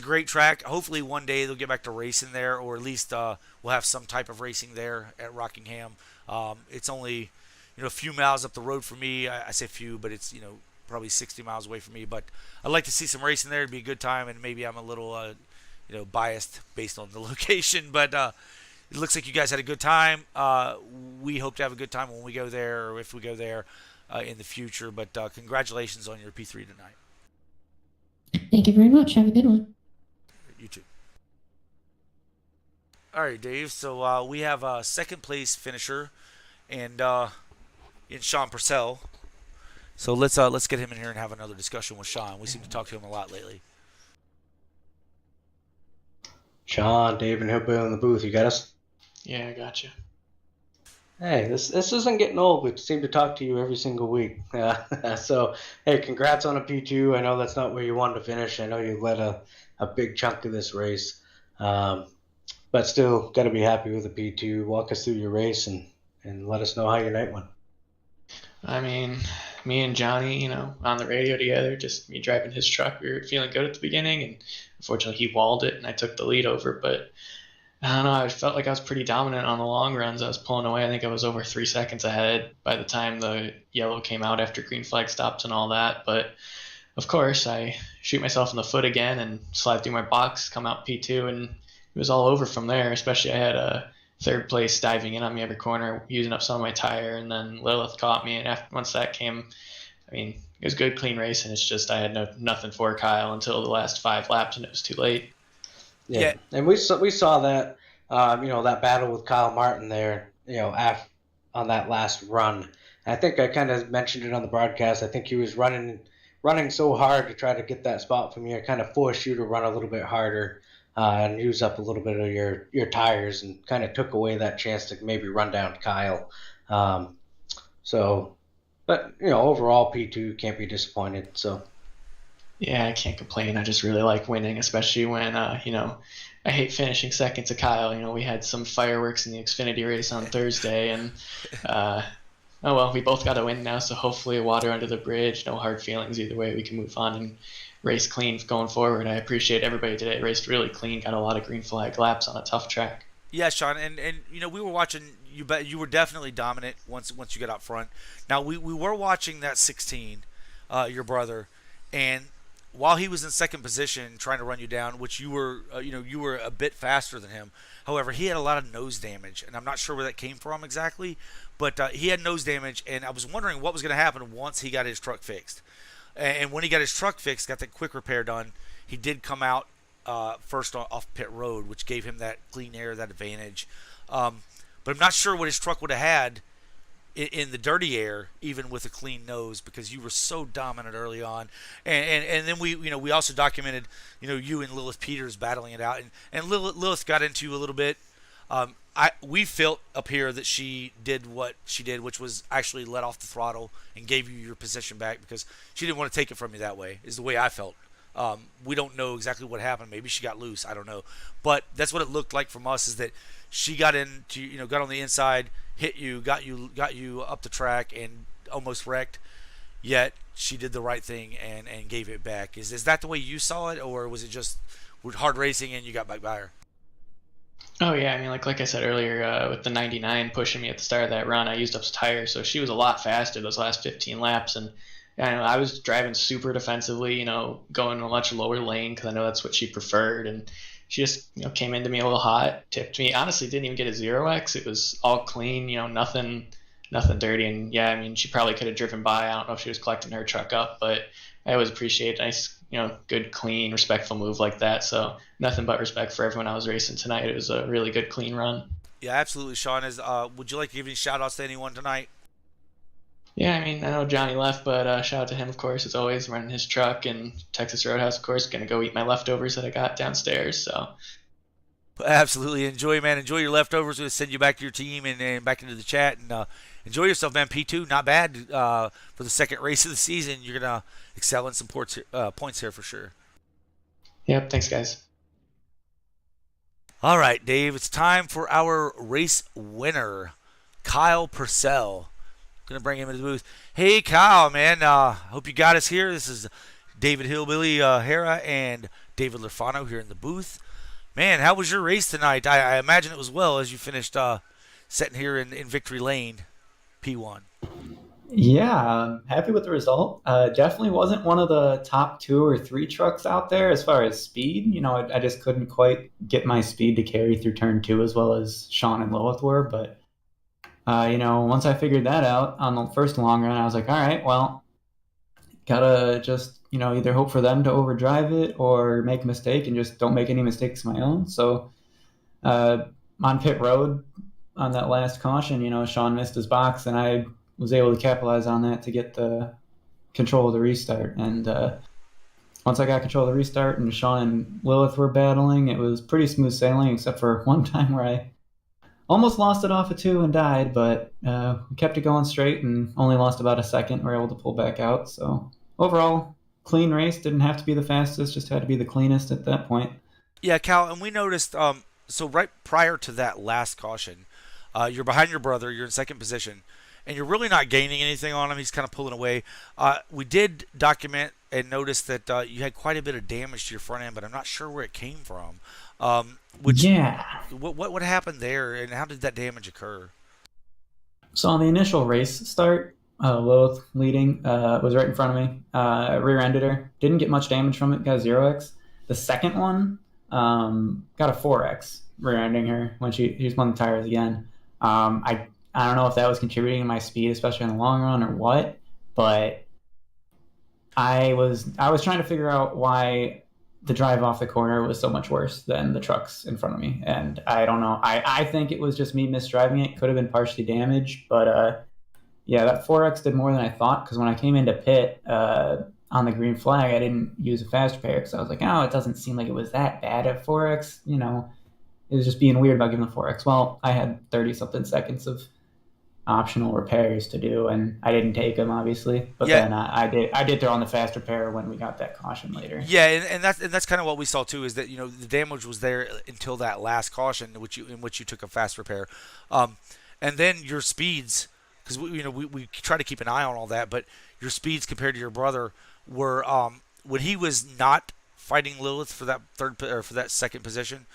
great track. Hopefully, one day they'll get back to racing there, or at least we'll have some type of racing there at Rockingham. It's only a few miles up the road for me. I say few, but it's probably 60 miles away from me. But I'd like to see some racing there. It'd be a good time, and maybe I'm a little biased based on the location, but it looks like you guys had a good time. We hope to have a good time when we go there, or if we go there in the future. But congratulations on your P3 tonight. Thank you very much. Have a good one. You too. All right, Dave. So we have a second place finisher, and in Sean Purcell. So let's get him in here and have another discussion with Sean. We seem to talk to him a lot lately. Sean, Dave, and Hillbill in the booth. You got us? Yeah, I gotcha. Hey, this isn't getting old. We seem to talk to you every single week. So, hey, congrats on a P2. I know that's not where you wanted to finish. I know you led a big chunk of this race. But still, got to be happy with a P2. Walk us through your race and let us know how your night went. I mean, me and Johnny, on the radio together, just me driving his truck, we were feeling good at the beginning, and unfortunately he walled it, and I took the lead over. But I don't know, I felt like I was pretty dominant on the long runs. I was pulling away. I think I was over 3 seconds ahead by the time the yellow came out after green flag stops and all that. But of course, I shoot myself in the foot again and slide through my box, come out P2, and it was all over from there. Especially I had a third place diving in on me every corner, using up some of my tire, and then Lilith caught me. And once that came, I mean, it was a good, clean race, and it's just I had nothing for Kyle until the last 5 laps, and it was too late. Yeah. And we saw that that battle with Kyle Martin there, on that last run. I think I kind of mentioned it on the broadcast. I think he was running so hard to try to get that spot from you. It kind of forced you to run a little bit harder and use up a little bit of your tires, and kind of took away that chance to maybe run down Kyle. But overall P2 can't be disappointed. So. Yeah, I can't complain. I just really like winning, especially when, I hate finishing second to Kyle. We had some fireworks in the Xfinity race on Thursday, and oh well, we both got to win now, so hopefully water under the bridge, no hard feelings either way. We can move on and race clean going forward. I appreciate everybody today. Raced really clean, got a lot of green flag laps on a tough track. Yeah, Sean, and we were watching. You were definitely dominant once you got out front. Now we were watching that 16, your brother, and while he was in second position trying to run you down, which you were a bit faster than him. However, he had a lot of nose damage, and I'm not sure where that came from exactly, but he had nose damage, and I was wondering what was going to happen once he got his truck fixed. And when he got his truck fixed, got that quick repair done, he did come out first off pit road, which gave him that clean air, that advantage. But I'm not sure what his truck would have had in the dirty air, even with a clean nose, because you were so dominant early on, and then we also documented you and Lilith Peters battling it out, and Lilith got into you a little bit. We felt up here that she did what she did, which was actually let off the throttle and gave you your position back because she didn't want to take it from you that way. Is the way I felt. We don't know exactly what happened. Maybe she got loose. I don't know, but that's what it looked like from us. Is that she got into got on the inside, hit you, got you up the track, and almost wrecked. Yet she did the right thing and gave it back. Is that the way you saw it, or was it just hard racing and you got back by her? Oh yeah, I mean, like I said earlier, with the 99 pushing me at the start of that run, I used up tires, so she was a lot faster those last 15 laps, and I was driving super defensively, going a much lower lane because I know that's what she preferred, and she just came into me a little hot, tipped me. Honestly, didn't even get a 0x. It was all clean, nothing dirty, and yeah, I mean, she probably could have driven by. I don't know if she was collecting her truck up, but I always appreciate a nice, good, clean, respectful move like that. So nothing but respect for everyone I was racing tonight. It was a really good, clean run. Yeah, absolutely, Sean. Would you like to give any shout outs to anyone tonight? Yeah, I mean, I know Johnny left, but shout out to him, of course, as always, running his truck, and Texas Roadhouse, of course, going to go eat my leftovers that I got downstairs. So Absolutely. Enjoy, man. Enjoy your leftovers. We'll send you back to your team and back into the chat. And enjoy yourself, man. P2, not bad for the second race of the season. You're going to excel in some points here for sure. Yep, thanks, guys. All right, Dave, it's time for our race winner, Kyle Purcell. Going to bring him into the booth. Hey, Kyle, man. Hope you got us here. This is David Hillbilly Hera and David Lafano here in the booth. Man, how was your race tonight? I imagine it was well as you finished sitting here in Victory Lane, P1. Yeah, I'm happy with the result. Definitely wasn't one of the top 2 or 3 trucks out there as far as speed. I just couldn't quite get my speed to carry through turn 2 as well as Sean and Lilith were. But, once I figured that out on the first long run, I was like, all right, well, gotta just, either hope for them to overdrive it or make a mistake and just don't make any mistakes of my own. So on pit road on that last caution, Sean missed his box and I was able to capitalize on that to get the control of the restart. And once I got control of the restart and Sean and Lilith were battling, it was pretty smooth sailing except for one time where I almost lost it off of 2 and died, but we kept it going straight and only lost about a second. We were able to pull back out. So overall, clean race. Didn't have to be the fastest, just had to be the cleanest at that point. Yeah, Cal, and we noticed, so right prior to that last caution, you're behind your brother, you're in second position, and you're really not gaining anything on him. He's kind of pulling away. We did document and notice that you had quite a bit of damage to your front end, but I'm not sure where it came from. Yeah. What happened there, and how did that damage occur? So on the initial race start, Lilith leading was right in front of me. Rear-ended her. Didn't get much damage from it. Got a 0x. The second one got a 4x rear-ending her when she spun the tires again. I don't know if that was contributing to my speed, especially in the long run, or what. But I was trying to figure out why the drive off the corner was so much worse than the trucks in front of me. And I don't know. I think it was just me misdriving it. Could have been partially damaged. But yeah, that 4X did more than I thought, because when I came into pit on the green flag, I didn't use a fast repair because I was like, oh, it doesn't seem like it was that bad at 4X. It was just being weird about giving the 4X. Well, I had 30-something seconds of optional repairs to do, and I didn't take them, obviously. But then I did throw on the fast repair when we got that caution later. Yeah, and that's kind of what we saw too. Is that the damage was there until that last caution, in which you took a fast repair, and then your speeds, because we try to keep an eye on all that, but your speeds compared to your brother were when he was not fighting Lilith for that for that second position,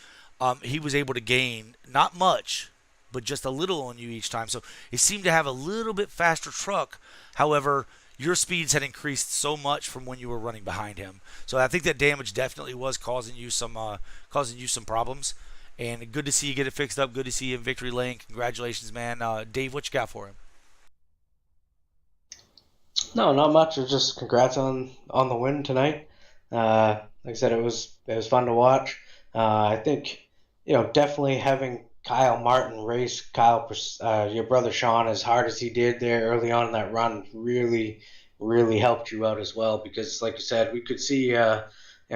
he was able to gain not much, but just a little on you each time. So he seemed to have a little bit faster truck. However, your speeds had increased so much from when you were running behind him. So I think that damage definitely was causing you some problems. And good to see you get it fixed up. Good to see you in victory lane. Congratulations, man. Dave, what you got for him? No, not much. It was just congrats on the win tonight. Like I said, it was fun to watch. I think definitely having Kyle Martin race your brother Sean as hard as he did there early on in that run really, really helped you out as well because, like you said, we could see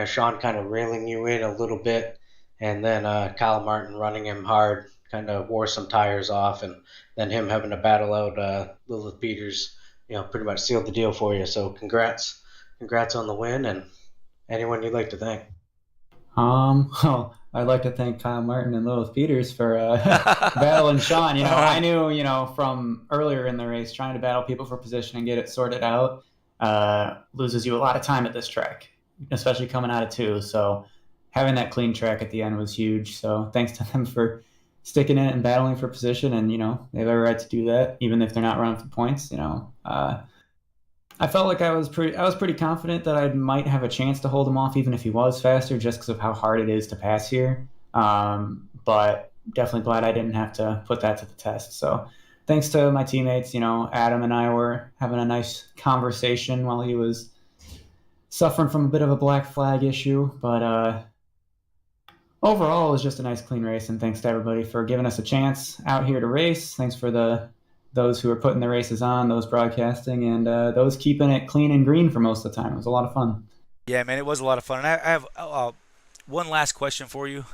Sean kind of railing you in a little bit, and then Kyle Martin running him hard kind of wore some tires off, and then him having to battle out Lilith Peters, pretty much sealed the deal for you. So congrats on the win, and anyone you'd like to thank. Well, I'd like to thank Kyle Martin and Lilith Peters for battling Sean. I knew, from earlier in the race, trying to battle people for position and get it sorted out loses you a lot of time at this track, especially coming out of two. So having that clean track at the end was huge. So thanks to them for sticking in it and battling for position. And, they have every right to do that, even if they're not running for points. I felt like I was pretty confident that I might have a chance to hold him off, even if he was faster, just because of how hard it is to pass here. But definitely glad I didn't have to put that to the test. So thanks to my teammates, Adam and I were having a nice conversation while he was suffering from a bit of a black flag issue. But overall, it was just a nice, clean race. And thanks to everybody for giving us a chance out here to race. Thanks for those who are putting the races on, those broadcasting, and those keeping it clean and green for most of the time. It was a lot of fun. Yeah, man, it was a lot of fun. And I have one last question for you.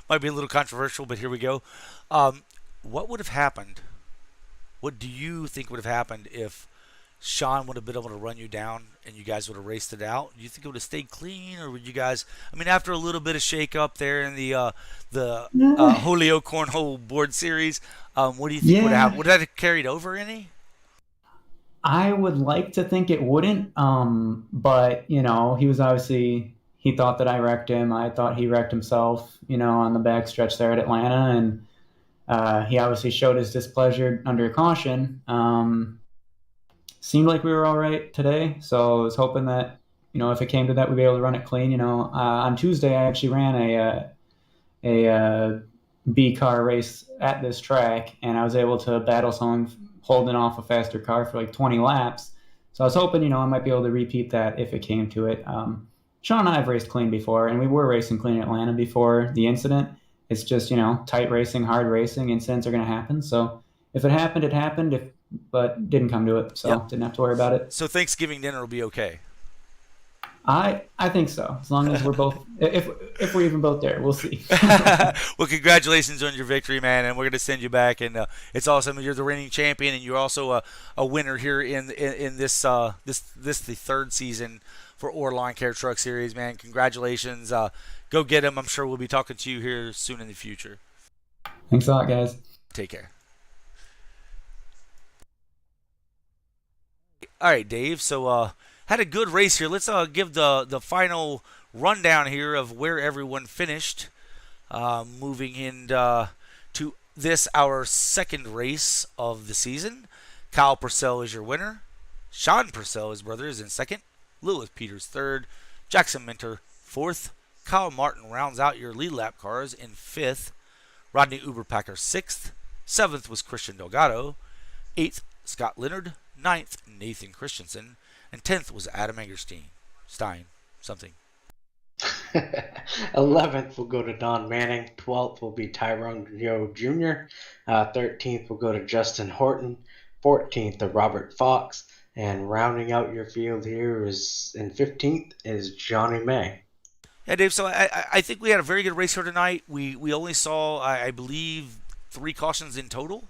Might be a little controversial, but here we go. What would have happened? What do you think would have happened if Sean would have been able to run you down and you guys would have raced it out? Do you think it would have stayed clean, or would you guys? I mean, after a little bit of shake up there in the Holyoke Cornhole Board Series, what do you think would have happened? Would that have carried over any? I would like to think it wouldn't, but he was he thought that I wrecked him. I thought he wrecked himself, on the back stretch there at Atlanta, and he obviously showed his displeasure under caution. Seemed like we were all right today, so I was hoping that if it came to that, we'd be able to run it clean. On Tuesday I actually ran a B car race at this track, and I was able to battle someone holding off a faster car for like 20 laps. So I was hoping, I might be able to repeat that if it came to it. Sean and I have raced clean before, and we were racing clean in Atlanta before the incident. It's just, tight racing, hard racing, incidents are going to happen. So if it happened, it happened, but didn't come to it. So Didn't have to worry about it. So Thanksgiving dinner will be okay. I think so. As long as we're both, if we're even both there, we'll see. Well, congratulations on your victory, man, and we're going to send you back. And it's awesome. You're the reigning champion, and you're also a winner here in this the third season for Lawncare Truck Series, man. Congratulations. Go get him. I'm sure we'll be talking to you here soon in the future. Thanks a lot, guys. Take care. All right, Dave. So had a good race here. Let's give the final rundown here of where everyone finished. Moving into to this, our second race of the season. Kyle Purcell is your winner. Sean Purcell, his brother, is in second. Lilith Peters third. Jackson Minter fourth. Kyle Martin rounds out your lead lap cars in fifth. Rodney Uberpacker sixth. Seventh was Christian Delgado. Eighth, Scott Leonard. Ninth, Nathan Christensen. And 10th was Adam Stein, something. 11th will go to Don Manning. 12th will be Tyrone Joe Jr. 13th will go to Justin Horton. 14th to Robert Fox. And rounding out your field here is in 15th is Johnny May. Yeah, Dave, so I think we had a very good race here tonight. We only saw, I believe, 3 cautions in total.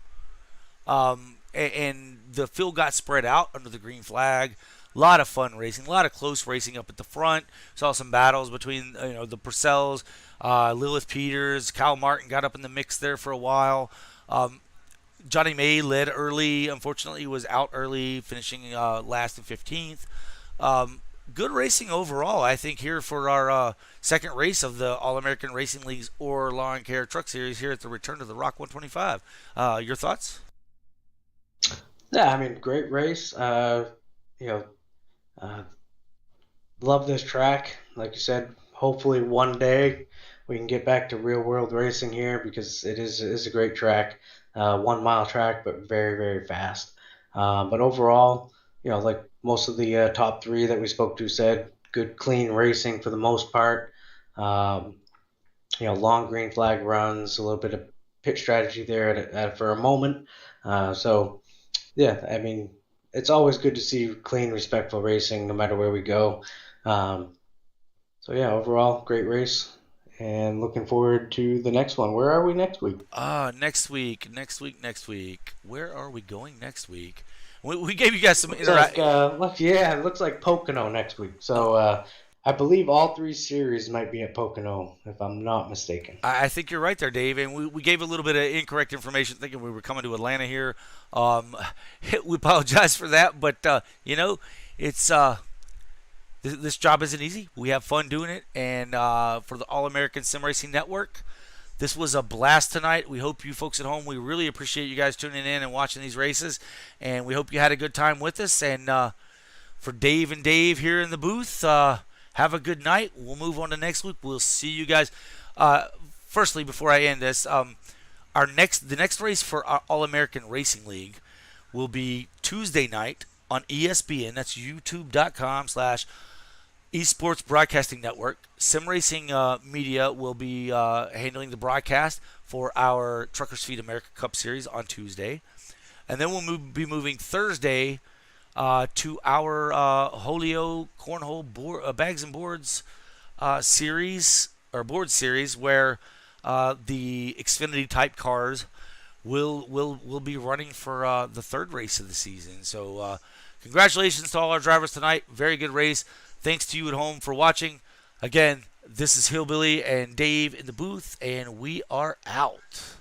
And the field got spread out under the green flag. A lot of fun racing, a lot of close racing up at the front. Saw some battles between the Purcells, Lilith Peters, Kyle Martin got up in the mix there for a while. Johnny May led early. Unfortunately, was out early, finishing last and 15th. Good racing overall, I think, here for our second race of the All-American Racing League's Lawncare Truck Series here at the return to the Rock 125. Your thoughts? Yeah, I mean, great race. Love this track. Like you said, hopefully one day we can get back to real world racing here because it is a great track. 1 mile track, but very, very fast. But overall, like most of the top 3 that we spoke to said, good, clean racing for the most part. Long green flag runs, a little bit of pit strategy there for a moment. So yeah, I mean, it's always good to see clean, respectful racing, no matter where we go. Um, so yeah, overall, great race, and looking forward to the next one. Where are we next week? Next week. Where are we going next week? We gave you guys some It looks like Pocono next week. So I believe all three series might be at Pocono, if I'm not mistaken. I think you're right there, Dave. And we gave a little bit of incorrect information, thinking we were coming to Atlanta here. Um, we apologize for that, but it's this job isn't easy. We have fun doing it, and for the All American Sim Racing Network, this was a blast tonight. We hope you folks at home, we really appreciate you guys tuning in and watching these races, and we hope you had a good time with us. And for Dave and Dave here in the booth, have a good night. We'll move on to next week. We'll see you guys. Firstly, before I end this, the next race for our All American Racing League will be Tuesday night on ESPN. That's youtube.com/Esports Broadcasting Network. Sim Racing Media will be handling the broadcast for our Truckers Feed America Cup Series on Tuesday. And then we'll be moving Thursday to our Holio Cornhole Bags and Boards series, or board series, where the Xfinity type cars will be running for the third race of the season. So congratulations to all our drivers tonight. Very good race. Thanks to you at home for watching. Again, this is Hillbilly and Dave in the booth, and we are out.